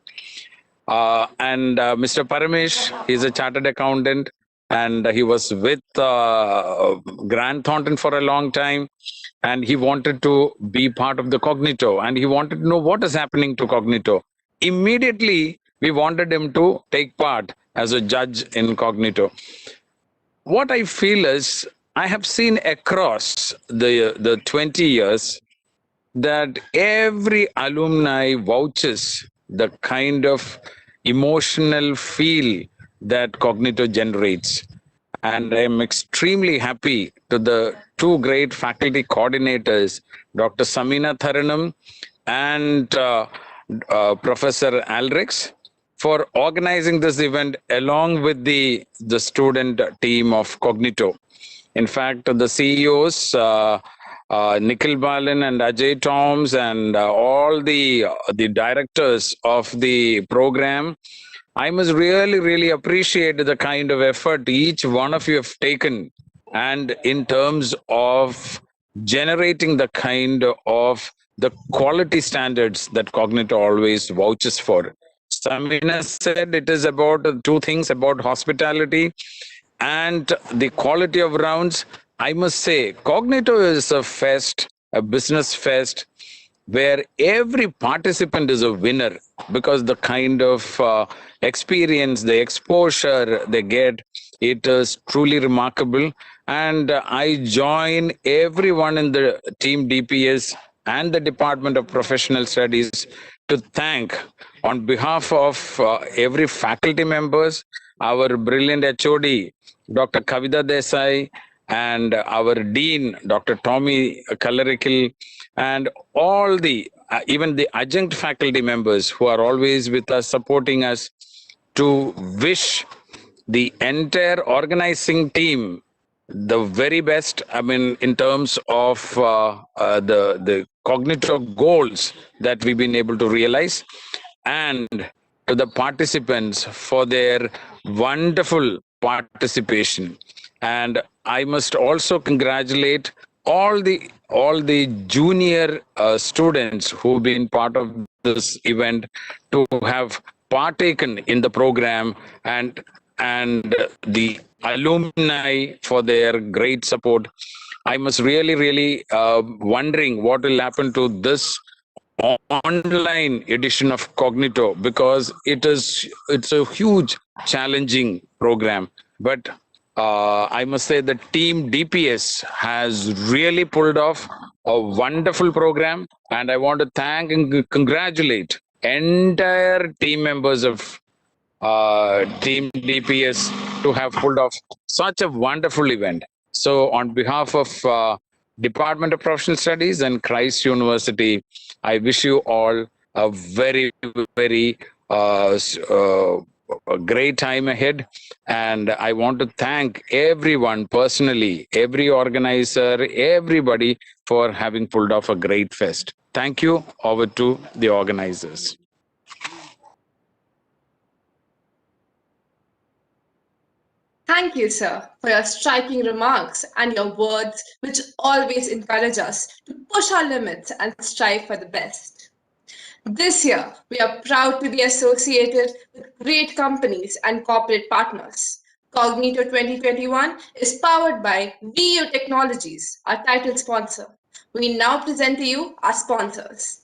And Mr. Paramesh, he's a chartered accountant, and he was with Grant Thornton for a long time. And he wanted to be part of the Cognito, and he wanted to know what is happening to Cognito. Immediately, we wanted him to take part as a judge in Cognito. What I feel is, I have seen across the 20 years that every alumni vouches the kind of emotional feel that Cognito generates. And I'm extremely happy to the two great faculty coordinators, Dr. Samina Tharanam and Professor Alrix, for organizing this event along with the student team of Cognito. In fact, the CEOs, Nikhil Balan and Ajay Toms, and all the directors of the program, I must really, really appreciate the kind of effort each one of you have taken, and in terms of generating the kind of the quality standards that Cognito always vouches for. Samina said it is about two things, about hospitality and the quality of rounds. I must say, Cognito is a fest, a business fest, where every participant is a winner because the kind of experience, the exposure they get, it is truly remarkable. And I join everyone in the team DPS and the Department of Professional Studies to thank, on behalf of every faculty members, our brilliant HOD, Dr. Kavita Desai, and our Dean, Dr. Tommy Kalarikil, and all the, even the adjunct faculty members who are always with us, supporting us, to wish the entire organizing team the very best. I mean, in terms of the cognitive goals that we've been able to realize, and to the participants for their wonderful participation. And I must also congratulate all the junior students who've been part of this event to have partaken in the program, and the alumni for their great support. I must really wondering what will happen to this online edition of Cognito, because it's a huge challenging program. But I must say the team DPS has really pulled off a wonderful program, and I want to thank and congratulate entire team members of Team DPS to have pulled off such a wonderful event. So, on behalf of Department of Professional Studies and Christ University, I wish you all a very a great time ahead. And I want to thank everyone personally, every organizer, everybody for having pulled off a great fest. Thank you. Over to the organizers. Thank you, sir, for your striking remarks and your words, which always encourage us to push our limits and strive for the best. This year, we are proud to be associated with great companies and corporate partners. Cognito 2021 is powered by VU Technologies, our title sponsor. We now present to you our sponsors.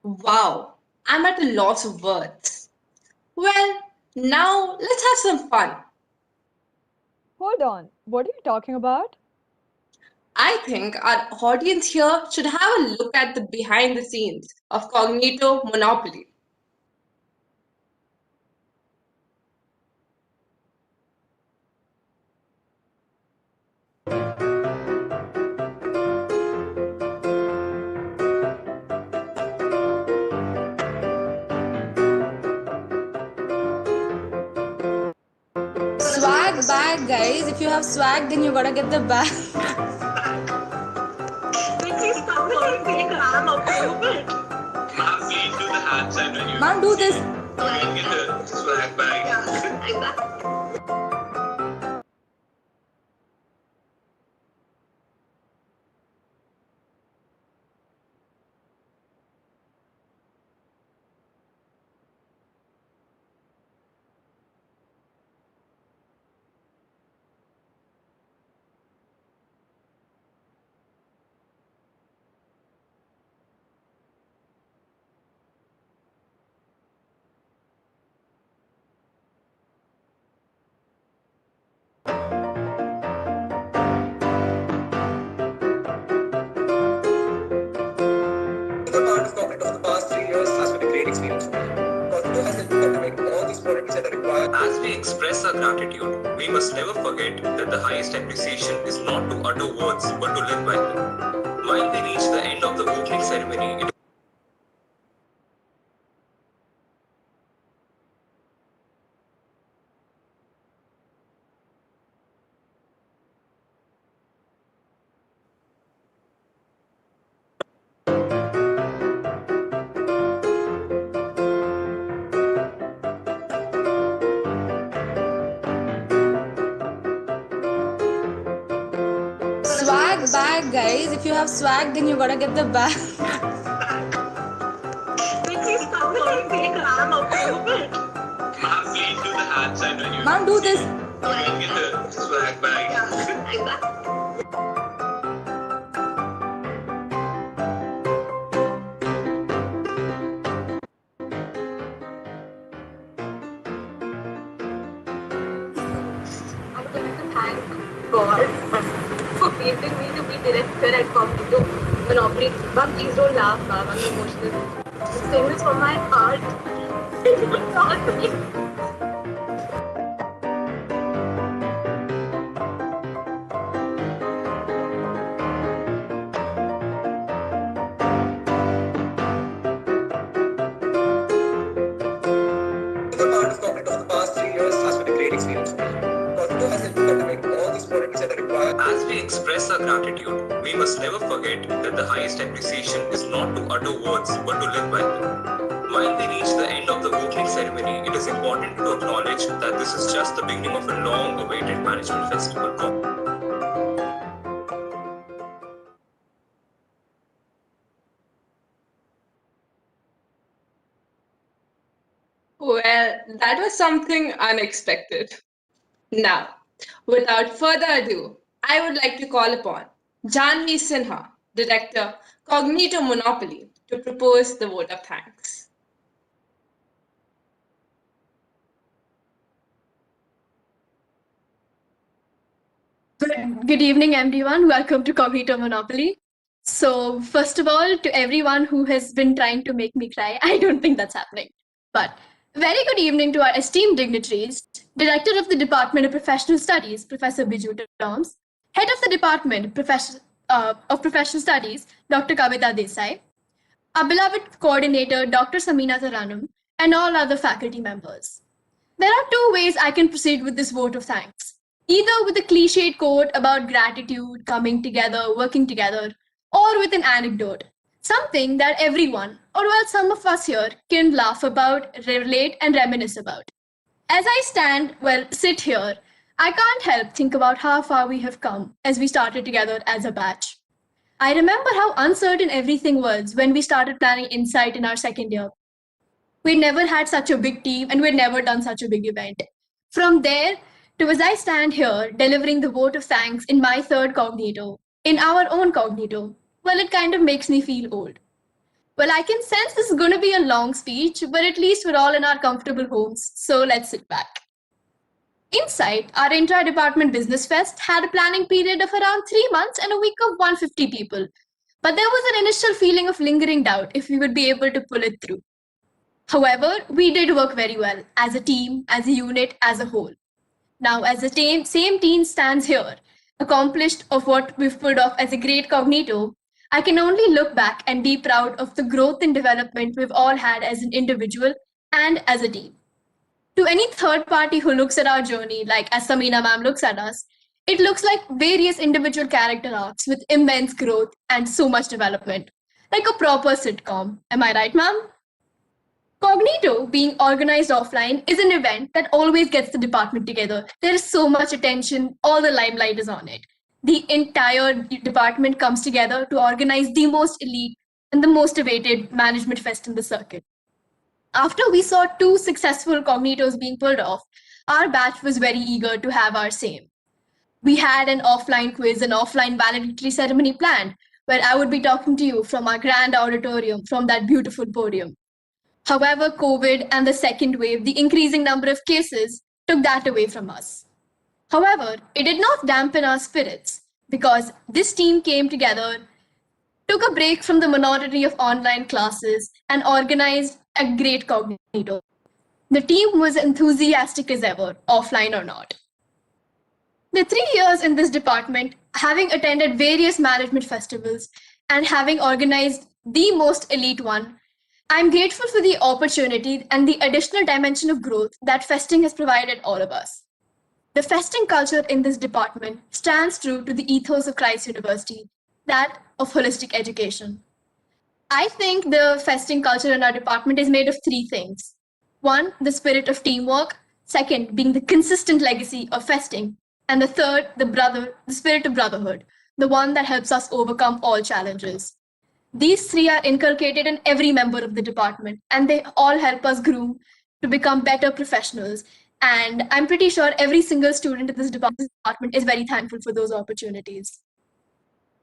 Wow, I'm at a loss of words. Well, now let's have some fun. Hold on, what are you talking about? I think our audience here should have a look at the behind the scenes of Cognito Monopoly. Swag bag, guys. If you have swag, then you gotta get the bag. Ma'am, do this. Swag bag. The part of Cognito of the past 3 years has been a great experience for me. Cognito has helped me cultivate all these qualities that are required. As we express our gratitude, we must never forget that the highest appreciation is not to utter words but to live by them. While we reach the end of the opening ceremony, it Swag bag, guys. If you have swag, then you gotta get the bag. Ma'am, do this. swag bag. I would like to thank God for creating me to be director at Cognito Monopoly. Mom, please don't laugh, Mom. I'm emotional. I'm saying this from my heart. It's not me. The part of Cognito of the past 3 years has been a great experience for me. Cognito has helped me cultivate all these qualities that are required. As we express our gratitude, we must never forget that the highest appreciation is not to utter words but to live by them. While we reach the end of the opening ceremony, it is important to acknowledge that this is just the beginning of a long-awaited management festival. Well, that was something unexpected. Now, without further ado, I would like to call upon Janvi Sinha, Director, Cognito Monopoly, to propose the vote of thanks. Good evening, everyone. Welcome to Cognito Monopoly. So, first of all, to everyone who has been trying to make me cry, I don't think that's happening. But very good evening to our esteemed dignitaries, Director of the Department of Professional Studies, Professor Biju Toms, Head of the Department of Professional Studies, Dr. Kavita Desai, our beloved coordinator, Dr. Samina Taranum, and all other faculty members. There are two ways I can proceed with this vote of thanks. Either with a cliched quote about gratitude, coming together, working together, or with an anecdote, something that everyone, or well, some of us here, can laugh about, relate, and reminisce about. As I sit here, I can't help think about how far we have come as we started together as a batch. I remember how uncertain everything was when we started planning Insight in our second year. We'd never had such a big team and we'd never done such a big event. From there to as I stand here delivering the vote of thanks in my third Cognito, in our own Cognito, well, it kind of makes me feel old. Well, I can sense this is going to be a long speech, but at least we're all in our comfortable homes, so let's sit back. Inside, our intra-department business fest had a planning period of around 3 months and a week of 150 people. But there was an initial feeling of lingering doubt if we would be able to pull it through. However, we did work very well as a team, as a unit, as a whole. Now, as the same team stands here, accomplished of what we've pulled off as a great Cognito, I can only look back and be proud of the growth and development we've all had as an individual and as a team. To any third party who looks at our journey, like as Samina ma'am looks at us, it looks like various individual character arcs with immense growth and so much development, like a proper sitcom. Am I right, ma'am? Cognito, being organized offline, is an event that always gets the department together. There is so much attention, all the limelight is on it. The entire department comes together to organize the most elite and the most awaited management fest in the circuit. After we saw 2 successful Cognitos being pulled off, our batch was very eager to have our same. We had an offline quiz and offline valedictory ceremony planned, where I would be talking to you from our grand auditorium from that beautiful podium. However, COVID and the second wave, the increasing number of cases, took that away from us. However, it did not dampen our spirits because this team came together, took a break from the monotony of online classes, and organized a great Cognito. The team was enthusiastic as ever, offline or not. The 3 years in this department, having attended various management festivals and having organized the most elite one, I'm grateful for the opportunity and the additional dimension of growth that festing has provided all of us. The festing culture in this department stands true to the ethos of Christ University, that of holistic education. I think the festing culture in our department is made of 3 things. 1, the spirit of teamwork. 2nd, being the consistent legacy of festing. And the 3rd, the spirit of brotherhood, the one that helps us overcome all challenges. These 3 are inculcated in every member of the department, and they all help us groom to become better professionals. And I'm pretty sure every single student in this department is very thankful for those opportunities.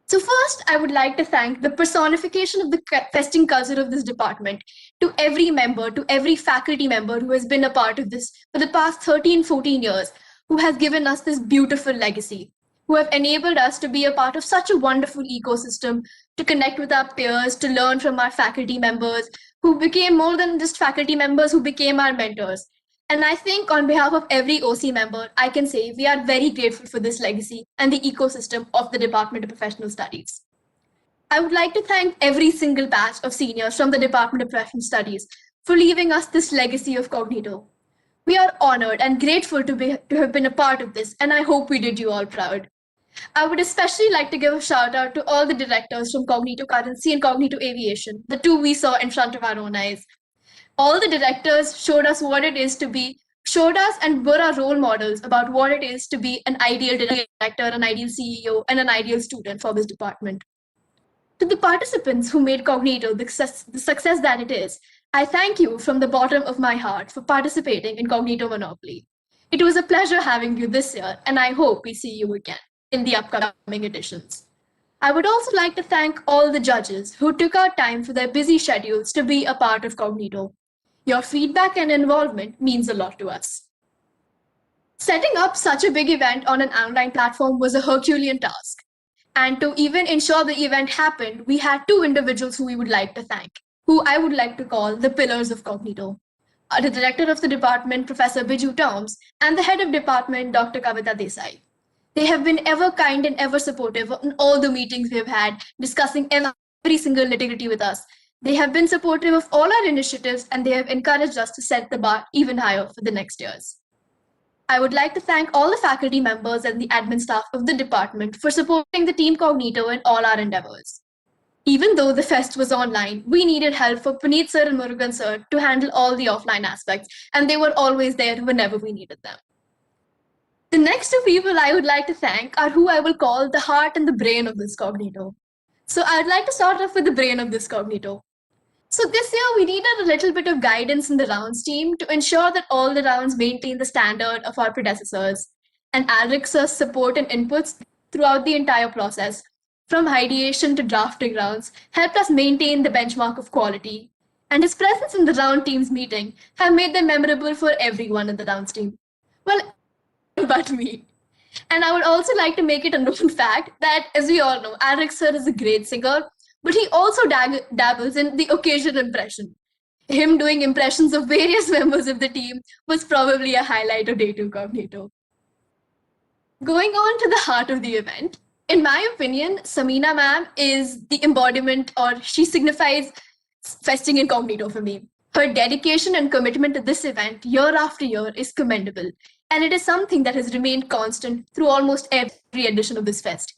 So first, I would like to thank the personification of the festing culture of this department to every member, to every faculty member who has been a part of this for the past 13, 14 years, who has given us this beautiful legacy, who have enabled us to be a part of such a wonderful ecosystem, to connect with our peers, to learn from our faculty members, who became more than just faculty members, who became our mentors. And I think on behalf of every OC member, I can say we are very grateful for this legacy and the ecosystem of the Department of Professional Studies. I would like to thank every single batch of seniors from the Department of Professional Studies for leaving us this legacy of Cognito. We are honored and grateful to have been a part of this, and I hope we did you all proud. I would especially like to give a shout out to all the directors from Cognito Currency and Cognito Aviation, the 2 we saw in front of our own eyes. All the directors showed us what it is to be, showed us and were our role models about what it is to be an ideal director, an ideal CEO, and an ideal student for this department. To the participants who made Cognito the success that it is, I thank you from the bottom of my heart for participating in Cognito Monopoly. It was a pleasure having you this year, and I hope we see you again in the upcoming editions. I would also like to thank all the judges who took out time for their busy schedules to be a part of Cognito. Your feedback and involvement means a lot to us. Setting up such a big event on an online platform was a Herculean task. And to even ensure the event happened, we had 2 individuals who we would like to thank, who I would like to call the pillars of Cognito. The director of the department, Professor Biju Toms, and the head of department, Dr. Kavita Desai. They have been ever kind and ever supportive in all the meetings we've had, discussing every single nitty-gritty with us. They have been supportive of all our initiatives, and they have encouraged us to set the bar even higher for the next years. I would like to thank all the faculty members and the admin staff of the department for supporting the Team Cognito in all our endeavors. Even though the fest was online, we needed help for Puneet sir and Murugan sir to handle all the offline aspects, and they were always there whenever we needed them. The next 2 people I would like to thank are who I will call the heart and the brain of this Cognito. So I'd like to start off with the brain of this Cognito. So this year we needed a little bit of guidance in the rounds team to ensure that all the rounds maintain the standard of our predecessors. And Alrix's support and inputs throughout the entire process, from ideation to drafting rounds, helped us maintain the benchmark of quality. And his presence in the round team's meeting have made them memorable for everyone in the rounds team. Well, but me. And I would also like to make it a known fact that, as we all know, Alric sir is a great singer, but he also dabbles in the occasional impression. Him doing impressions of various members of the team was probably a highlight of Day 2 Cognito. Going on to the heart of the event, in my opinion, Samina ma'am is the embodiment, or she signifies festing incognito for me. Her dedication and commitment to this event year after year is commendable, and it is something that has remained constant through almost every edition of this fest.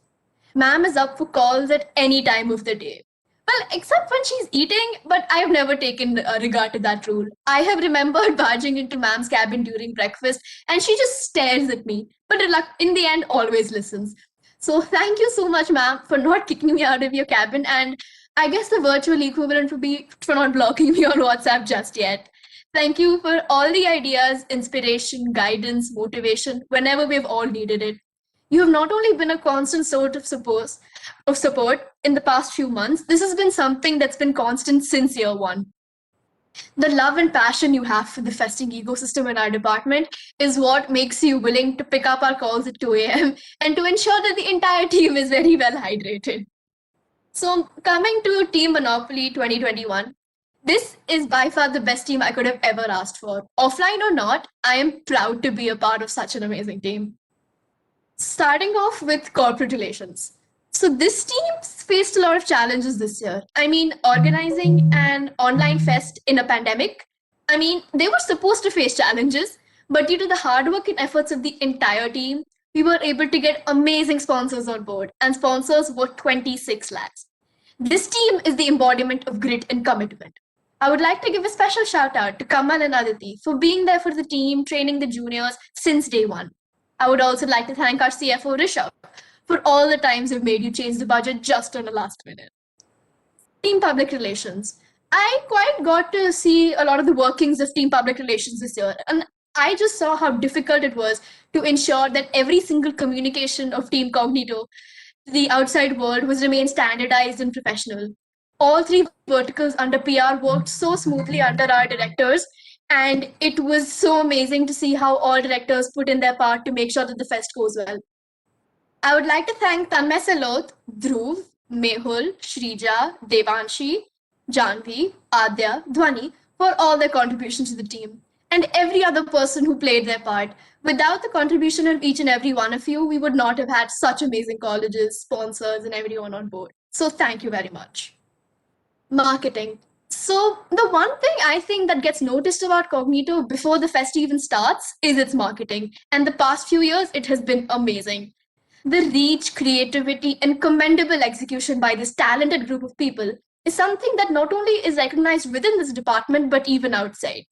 Ma'am is up for calls at any time of the day. Well, except when she's eating, but I've never taken regard to that rule. I have remembered barging into ma'am's cabin during breakfast, and she just stares at me, but in the end, always listens. So thank you so much, ma'am, for not kicking me out of your cabin, and I guess the virtual equivalent would be for not blocking me on WhatsApp just yet. Thank you for all the ideas, inspiration, guidance, motivation, whenever we've all needed it. You have not only been a constant sort of support in the past few months, this has been something that's been constant since year one. The love and passion you have for the festing ecosystem in our department is what makes you willing to pick up our calls at 2 a.m. and to ensure that the entire team is very well hydrated. So, coming to Team Monopoly 2021, this is by far the best team I could have ever asked for. Offline or not, I am proud to be a part of such an amazing team. Starting off with corporate relations. So this team faced a lot of challenges this year. I mean, organizing an online fest in a pandemic, I mean, they were supposed to face challenges, but due to the hard work and efforts of the entire team, we were able to get amazing sponsors on board, and sponsors were 26 lakhs. This team is the embodiment of grit and commitment. I would like to give a special shout out to Kamal and Aditi for being there for the team, training the juniors since day one. I would also like to thank our CFO, Rishabh, for all the times we've made you change the budget just on the last minute. Team Public Relations. I quite got to see a lot of the workings of Team Public Relations this year, and I just saw how difficult it was to ensure that every single communication of Team Cognito to the outside world was remained standardized and professional. All three verticals under PR worked so smoothly under our directors, and it was so amazing to see how all directors put in their part to make sure that the fest goes well. I would like to thank Tanmay Salot, Dhruv, Mehul, Shrija, Devanshi, Janvi, Adya, Dhwani for all their contributions to the team, and every other person who played their part. Without the contribution of each and every one of you, we would not have had such amazing colleges, sponsors, and everyone on board. So thank you very much. Marketing. So the one thing I think that gets noticed about Cognito before the fest even starts is its marketing. And the past few years, it has been amazing. The reach, creativity, and commendable execution by this talented group of people is something that not only is recognized within this department, but even outside.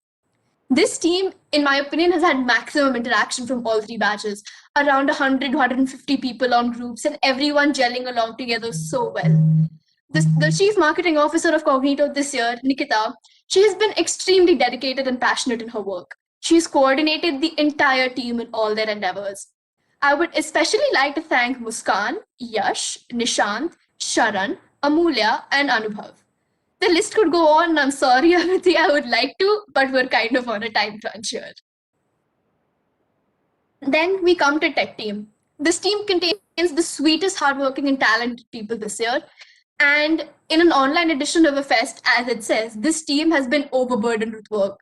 This team, in my opinion, has had maximum interaction from all three batches, around 100, 150 people on groups, and everyone gelling along together so well. The chief marketing officer of Cognito this year, Nikita, she has been extremely dedicated and passionate in her work. She's coordinated the entire team in all their endeavors. I would especially like to thank Muskan, Yash, Nishant, Sharan, Amulya, and Anubhav. The list could go on, and I'm sorry, Amity, I would like to, but we're kind of on a time crunch here. Then we come to tech team. This team contains the sweetest, hardworking, and talented people this year. And in an online edition of a fest, as it says, this team has been overburdened with work.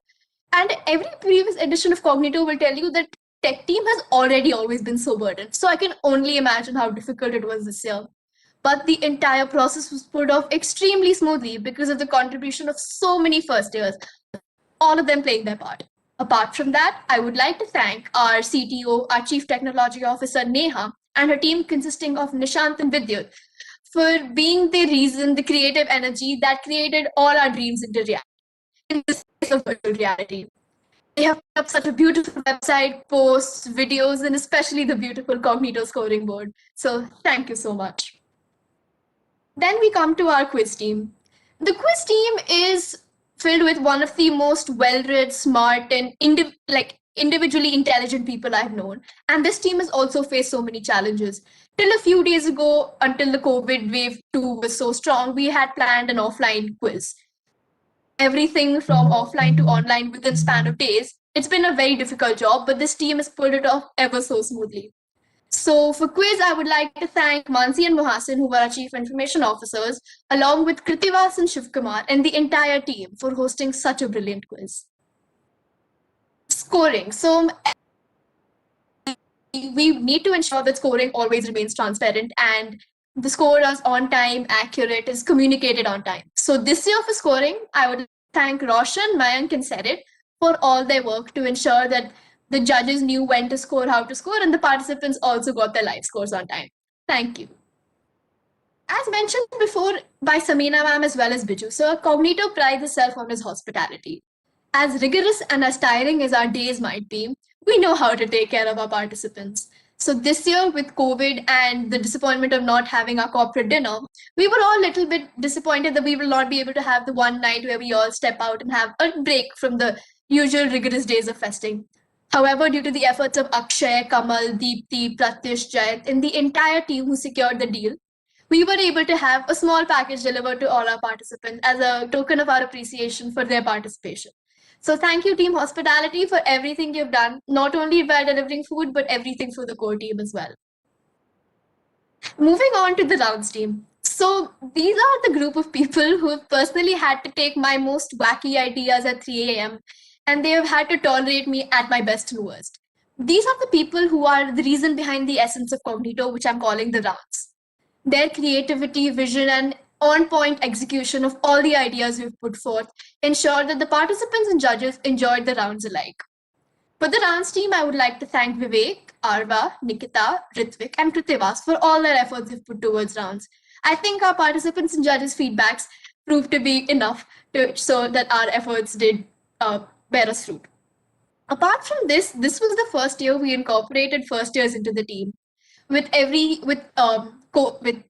And every previous edition of Cognito will tell you that tech team has already always been so burdened. So I can only imagine how difficult it was this year. But the entire process was pulled off extremely smoothly because of the contribution of so many first years, all of them playing their part. Apart from that, I would like to thank our CTO, our Chief Technology Officer, Neha, and her team consisting of Nishant and Vidyut for being the reason, the creative energy that created all our dreams into reality, in the space of virtual reality. They have put up such a beautiful website, posts, videos, and especially the beautiful Cognito scoring board. So thank you so much. Then we come to our quiz team. The quiz team is filled with one of the most well-read, smart, and individually intelligent people I've known. And this team has also faced so many challenges. Till a few days ago, until the COVID wave 2 was so strong, we had planned an offline quiz. Everything from offline to online within span of days. It's been a very difficult job, but this team has pulled it off ever so smoothly. So for quiz, I would like to thank Mansi and Mohasin, who were our chief information officers, along with Kritivas and Shivkumar and the entire team for hosting such a brilliant quiz. Scoring. So we need to ensure that scoring always remains transparent and the score is on time, accurate, is communicated on time. So this year for scoring, I would thank Roshan, Mayank, and Serit for all their work to ensure that the judges knew when to score, how to score, and the participants also got their live scores on time. Thank you. As mentioned before by Samina ma'am as well as Biju, sir, Cognito prides itself on its hospitality. As rigorous and as tiring as our days might be, we know how to take care of our participants. So this year with COVID and the disappointment of not having our corporate dinner, we were all a little bit disappointed that we will not be able to have the one night where we all step out and have a break from the usual rigorous days of festing. However, due to the efforts of Akshay, Kamal, Deepti, Pratish, Jayat, and the entire team who secured the deal, we were able to have a small package delivered to all our participants as a token of our appreciation for their participation. So thank you, Team Hospitality, for everything you've done, not only by delivering food, but everything for the core team as well. Moving on to the rounds team. So these are the group of people who have personally had to take my most wacky ideas at 3 a.m. and they have had to tolerate me at my best and worst. These are the people who are the reason behind the essence of Cognito, which I'm calling the rounds. Their creativity, vision, and on-point execution of all the ideas we've put forth ensure that the participants and judges enjoyed the rounds alike. For the rounds team, I would like to thank Vivek, Arva, Nikita, Ritvik, and Kritivas for all their efforts they've put towards rounds. I think our participants and judges' feedbacks proved to be enough to show that our efforts did bear us fruit. Apart from this was the first year we incorporated first years into the team. With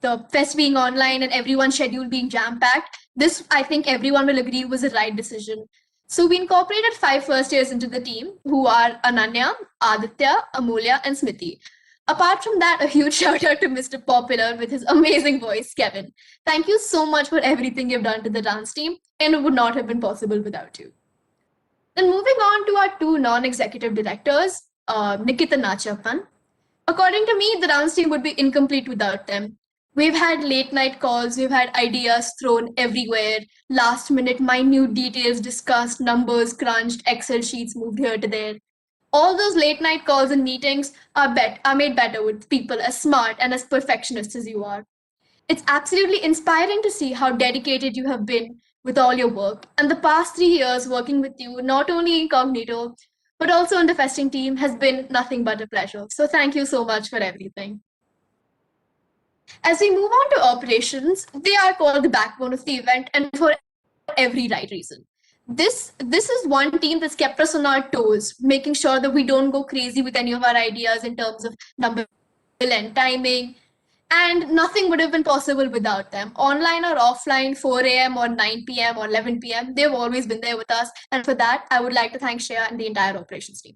the fest being online and everyone's schedule being jam-packed, this I think everyone will agree was the right decision. So we incorporated 5 first years into the team, who are Ananya, Aditya, Amulya, and Smriti. Apart from that, a huge shout out to Mr. Popular with his amazing voice, Kevin. Thank you so much for everything you've done to the dance team, and it would not have been possible without you. Then moving on to our 2 non-executive directors, Nikita Nachappan. According to me, the dance team would be incomplete without them. We've had late night calls, we've had ideas thrown everywhere, last minute minute details discussed, numbers crunched, Excel sheets moved here to there. All those late night calls and meetings are made better with people as smart and as perfectionists as you are. It's absolutely inspiring to see how dedicated you have been with all your work. And the past 3 years working with you, not only in Cognito, but also on the festing team, has been nothing but a pleasure. So thank you so much for everything. As we move on to operations, they are called the backbone of the event and for every right reason. This is one team that's kept us on our toes, making sure that we don't go crazy with any of our ideas in terms of number and timing, and nothing would have been possible without them. Online or offline, 4 a.m. or 9 p.m. or 11 p.m., they've always been there with us. And for that, I would like to thank Shreya and the entire operations team.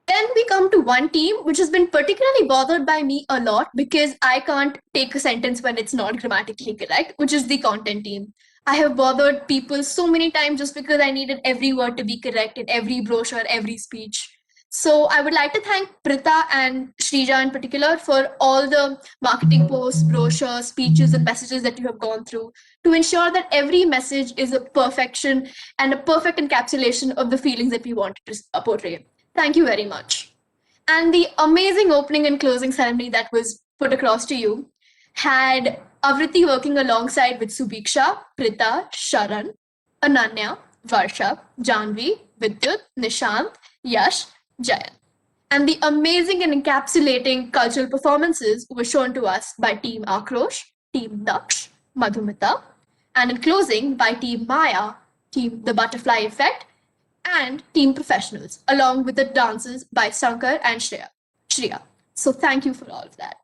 Then we come to one team, which has been particularly bothered by me a lot because I can't take a sentence when it's not grammatically correct, which is the content team. I have bothered people so many times just because I needed every word to be correct in every brochure, every speech. So I would like to thank Prita and Shrija in particular for all the marketing posts, brochures, speeches, and messages that you have gone through to ensure that every message is a perfection and a perfect encapsulation of the feelings that we wanted to portray. Thank you very much. And the amazing opening and closing ceremony that was put across to you had Avriti working alongside with Subiksha, Prita, Sharan, Ananya, Varsha, Janvi, Vidyut, Nishant, Yash, Jayan. And the amazing and encapsulating cultural performances were shown to us by Team Akrosh, Team Daksh, Madhumita, and in closing by Team Maya, Team The Butterfly Effect, and Team Professionals, along with the dances by Sankar and Shreya. So thank you for all of that.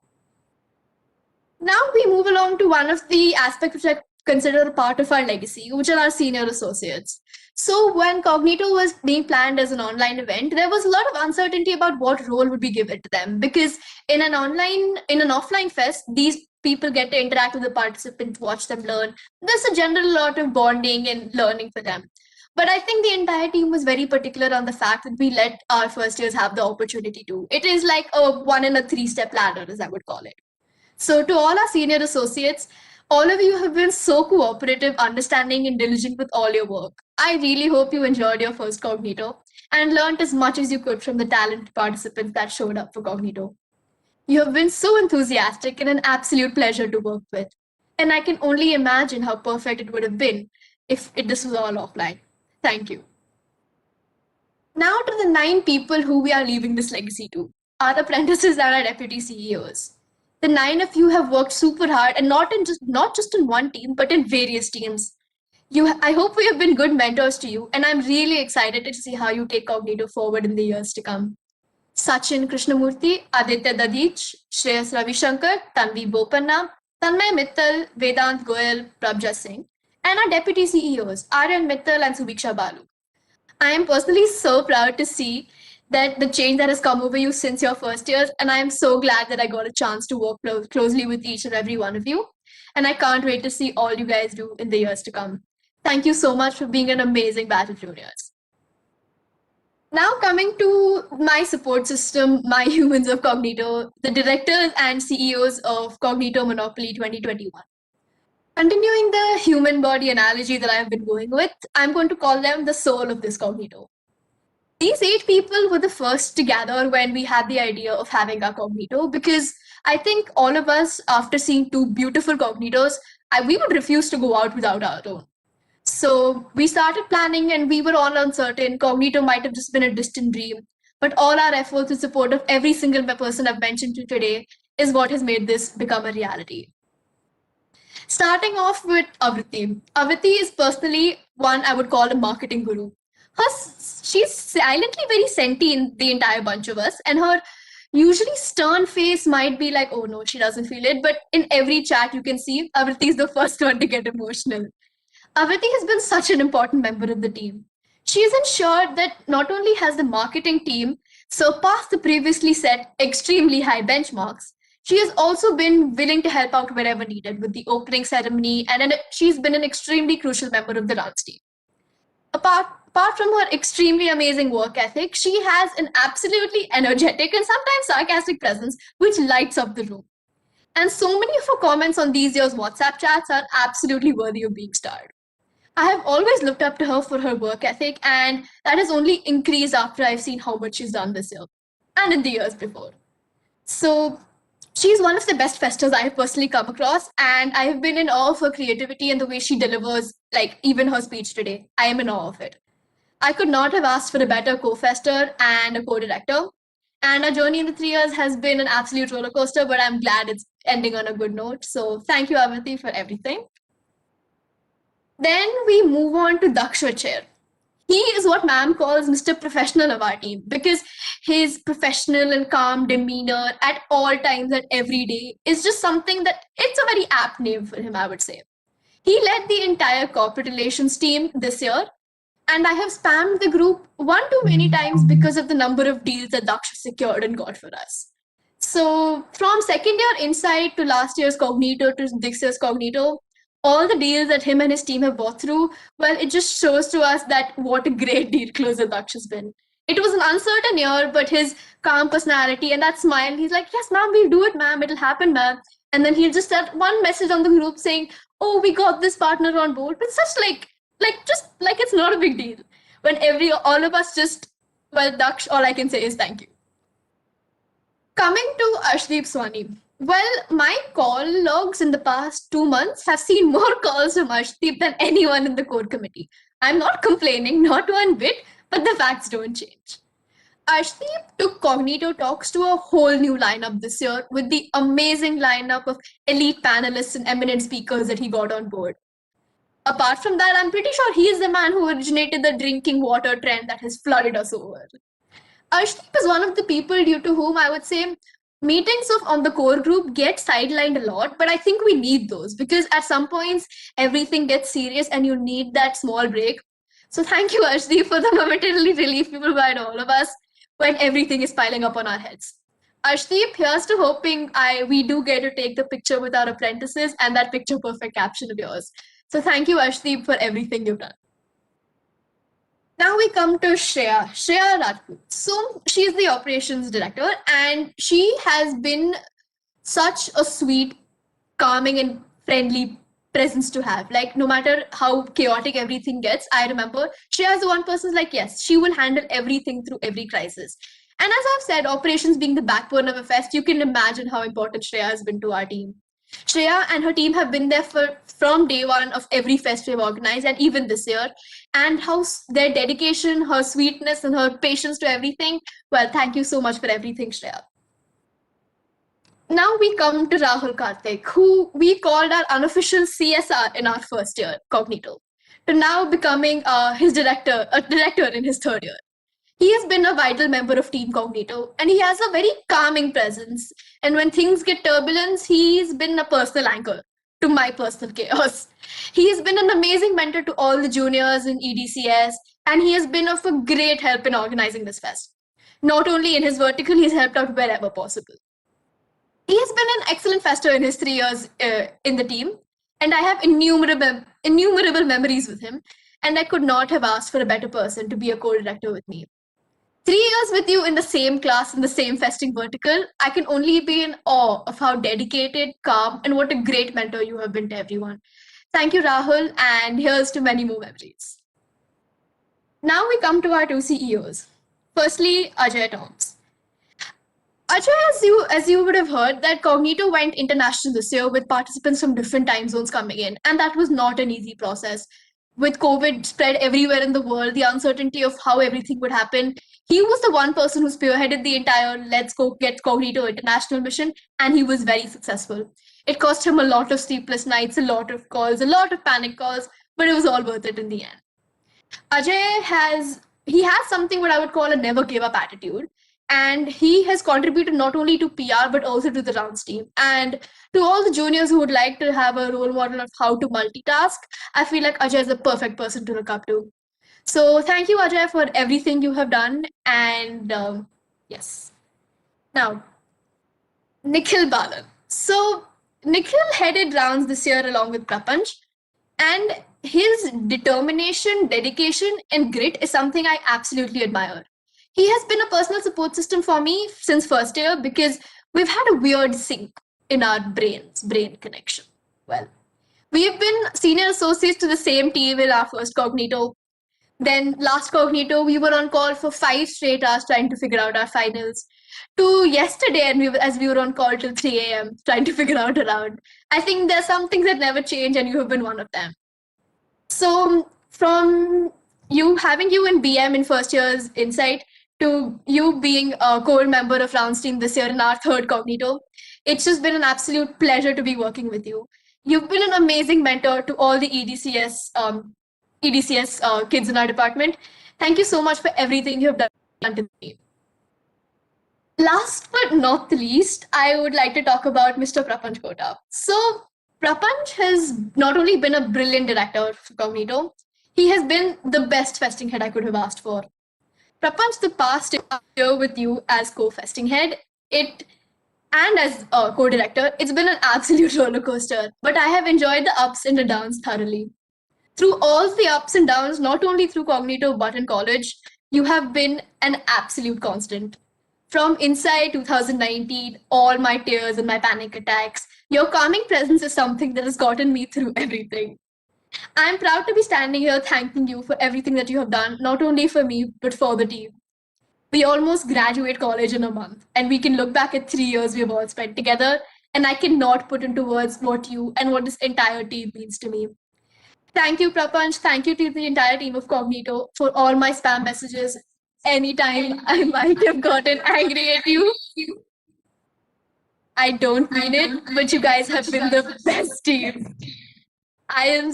Now we move along to one of the aspects which I consider a part of our legacy, which are our senior associates. So when Cognito was being planned as an online event, there was a lot of uncertainty about what role would be given to them, because in an offline fest, these people get to interact with the participants, watch them learn. There's a general lot of bonding and learning for them. But I think the entire team was very particular on the fact that we let our first years have the opportunity to. It is like a 1 in a 3-step ladder, as I would call it. So, to all our senior associates, all of you have been so cooperative, understanding, and diligent with all your work. I really hope you enjoyed your first Cognito and learned as much as you could from the talented participants that showed up for Cognito. You have been so enthusiastic and an absolute pleasure to work with. And I can only imagine how perfect it would have been if this was all offline. Thank you. Now to the 9 people who we are leaving this legacy to, our apprentices and our deputy CEOs. The 9 of you have worked super hard and not just in one team, but in various teams. I hope we have been good mentors to you, and I'm really excited to see how you take Cognito forward in the years to come. Sachin Krishnamurthy, Aditya Dadich, Shreyas Ravishankar, Tanvi Bopanna, Tanmay Mittal, Vedant Goyal, Prabja Singh, and our deputy CEOs, Aryan Mittal and Subiksha Balu. I am personally so proud to see that the change that has come over you since your first years, and I am so glad that I got a chance to work closely with each and every one of you. And I can't wait to see all you guys do in the years to come. Thank you so much for being an amazing batch of juniors. Now coming to my support system, my humans of Cognito, the directors and CEOs of Cognito Monopoly 2021. Continuing the human body analogy that I've been going with, I'm going to call them the soul of this Cognito. These 8 people were the first to gather when we had the idea of having our Cognito, because I think all of us, after seeing 2 beautiful Cognitos, we would refuse to go out without our own. So we started planning and we were all uncertain. Cognito might have just been a distant dream, but all our efforts in support of every single person I've mentioned to today is what has made this become a reality. Starting off with Avriti. Avriti is personally one I would call a marketing guru. She's silently very senti in the entire bunch of us, and her usually stern face might be like, oh no, she doesn't feel it, but in every chat you can see Avriti is the first one to get emotional. Avriti has been such an important member of the team. She has ensured that not only has the marketing team surpassed the previously set extremely high benchmarks, she has also been willing to help out wherever needed with the opening ceremony, and she's been an extremely crucial member of the dance team. Apart from her extremely amazing work ethic, she has an absolutely energetic and sometimes sarcastic presence which lights up the room. And so many of her comments on these year's WhatsApp chats are absolutely worthy of being starred. I have always looked up to her for her work ethic, and that has only increased after I've seen how much she's done this year and in the years before. So she's one of the best festers I have personally come across, and I have been in awe of her creativity and the way she delivers, like even her speech today. I am in awe of it. I could not have asked for a better co-fester and a co-director. And our journey in the 3 years has been an absolute roller coaster, but I'm glad it's ending on a good note. So thank you, Avanti, for everything. Then we move on to Daksha Chair. He is what ma'am calls Mr. Professional of our team, because his professional and calm demeanor at all times and every day is just something that it's a very apt name for him, I would say. He led the entire corporate relations team this year, and I have spammed the group one too many times because of the number of deals that Daksha secured and got for us. So from second year Insight to last year's Cognito to this year's Cognito, all the deals that him and his team have bought through, well, it just shows to us that what a great deal closer Daksh has been. It was an uncertain year, but his calm personality and that smile, he's like, yes, ma'am, we'll do it, ma'am, it'll happen, ma'am. And then he'll just send one message on the group saying, oh, we got this partner on board. But such just like it's not a big deal. When all of us just, well, Daksh, all I can say is thank you. Coming to Ashdeep Swani. Well, my call logs in the past 2 months have seen more calls from Ashdeep than anyone in the core committee. I'm not complaining, not one bit, but the facts don't change. Ashdeep took Cognito Talks to a whole new lineup this year with the amazing lineup of elite panelists and eminent speakers that he got on board. Apart from that, I'm pretty sure he is the man who originated the drinking water trend that has flooded us over. Arshdeep is one of the people due to whom I would say meetings on the core group get sidelined a lot, but I think we need those because at some points everything gets serious and you need that small break. So thank you, Arshdeep, for the momentarily relief you provide all of us when everything is piling up on our heads. Arshdeep, here's to hoping we do get to take the picture with our apprentices and that picture perfect caption of yours. So thank you, Arshdeep, for everything you've done. Now we come to Shreya Rajput. So she's the operations director, and she has been such a sweet, calming, and friendly presence to have. Like, no matter how chaotic everything gets, I remember Shreya is the one person like, yes, she will handle everything through every crisis. And as I've said, operations being the backbone of a fest, you can imagine how important Shreya has been to our team. Shreya and her team have been there from day one of every fest we've organized, and even this year. And how their dedication, her sweetness, and her patience to everything. Well, thank you so much for everything, Shreya. Now we come to Rahul Karthik, who we called our unofficial CSR in our first year, Cognito, to now becoming his director, a director in his third year. He has been a vital member of Team Cognito, and he has a very calming presence. And when things get turbulence, he's been a personal anchor to my personal chaos. He has been an amazing mentor to all the juniors in EDCS, and he has been of a great help in organizing this fest. Not only in his vertical, he's helped out wherever possible. He has been an excellent fester in his 3 years in the team, and I have innumerable memories with him, and I could not have asked for a better person to be a co-director with me. 3 years with you in the same class, in the same festing vertical, I can only be in awe of how dedicated, calm, and what a great mentor you have been to everyone. Thank you, Rahul, and here's to many more memories. Now we come to our two CEOs. Firstly, Ajay Toms. Ajay, as you would have heard, that Cognito went international this year with participants from different time zones coming in, and that was not an easy process. With COVID spread everywhere in the world, the uncertainty of how everything would happen, he was the one person who spearheaded the entire Let's Go Get Cognito international mission, and he was very successful. It cost him a lot of sleepless nights, a lot of calls, a lot of panic calls, but it was all worth it in the end. Ajay has something what I would call a never give up attitude, and he has contributed not only to PR but also to the rounds team. And to all the juniors who would like to have a role model of how to multitask, I feel like Ajay is the perfect person to look up to. So thank you, Ajay, for everything you have done. And yes, now Nikhil Balan. So Nikhil headed rounds this year along with Prapanch, and his determination, dedication, and grit is something I absolutely admire. He has been a personal support system for me since first year because we've had a weird sync in our brain connection. Well, we've been senior associates to the same team in our first Cognito. Then last Cognito, we were on call for 5 straight hours trying to figure out our finals. To yesterday, and as we were on call till 3 a.m. trying to figure out a round. I think there's some things that never change, and you have been one of them. So from having you in BM in first year's insight to you being a core member of rounds team this year in our third Cognito, it's just been an absolute pleasure to be working with you. You've been an amazing mentor to all the EDCS kids in our department. Thank you so much for everything you have done to me. Last but not the least, I would like to talk about Mr. Prapanch Kota. So Prapanch has not only been a brilliant director for Cognito, he has been the best festing head I could have asked for. Prapanch, the past year with you as co-festing head, and as a co-director, it's been an absolute roller coaster, but I have enjoyed the ups and the downs thoroughly. Through all the ups and downs, not only through Cognito but in college, you have been an absolute constant. From inside 2019, all my tears and my panic attacks, your calming presence is something that has gotten me through everything. I'm proud to be standing here thanking you for everything that you have done, not only for me, but for the team. We almost graduate college in a month, and we can look back at 3 years we've all spent together, and I cannot put into words what you and what this entire team means to me. Thank you, Prapanch. Thank you to the entire team of Cognito for all my spam messages. Anytime I might have gotten angry at you. I don't mean it, but you guys have been the best team. I am.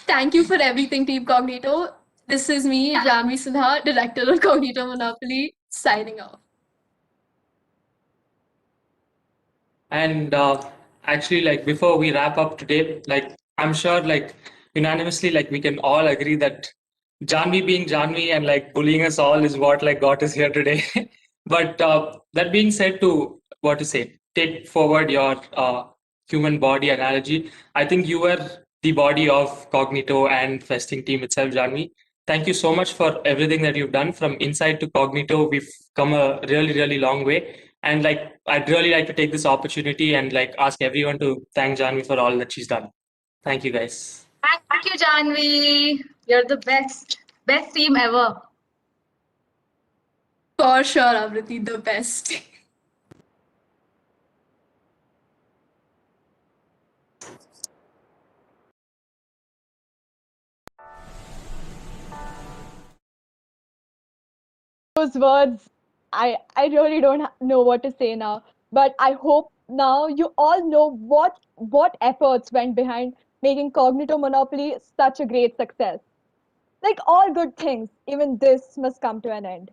Thank you for everything, Team Cognito. This is me, Janvi Sinha, Director of Cognito Monopoly, signing off. And actually, like before we wrap up today, like I'm sure, like unanimously, like we can all agree that Janvi being Janvi and like bullying us all is what like got us here today. But that being said, to what to say, take forward your human body analogy. I think you were the body of Cognito and Festing team itself, Janvi. Thank you so much for everything that you've done. From inside to Cognito, we've come a really, really long way. And like, I'd really like to take this opportunity and like ask everyone to thank Janvi for all that she's done. Thank you, guys. Thank you, Janvi. You're the best. Best team ever. For sure, Avriti, the best. Those words, I really don't know what to say now. But I hope now you all know what efforts went behind making Cognito Monopoly such a great success. Like all good things, even this must come to an end.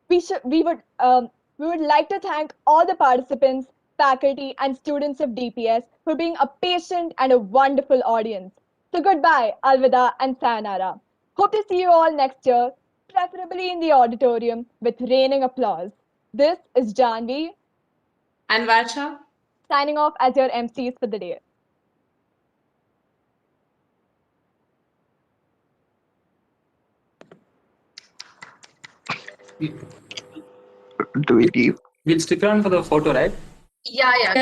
We would like to thank all the participants, faculty, and students of DPS for being a patient and a wonderful audience. So goodbye, Alvida and Sayonara. Hope to see you all next year, preferably in the auditorium with raining applause. This is Janvi and Varsha signing off as your MCs for the day. Do we leave? We'll stick around for the photo, right? Yeah, yeah.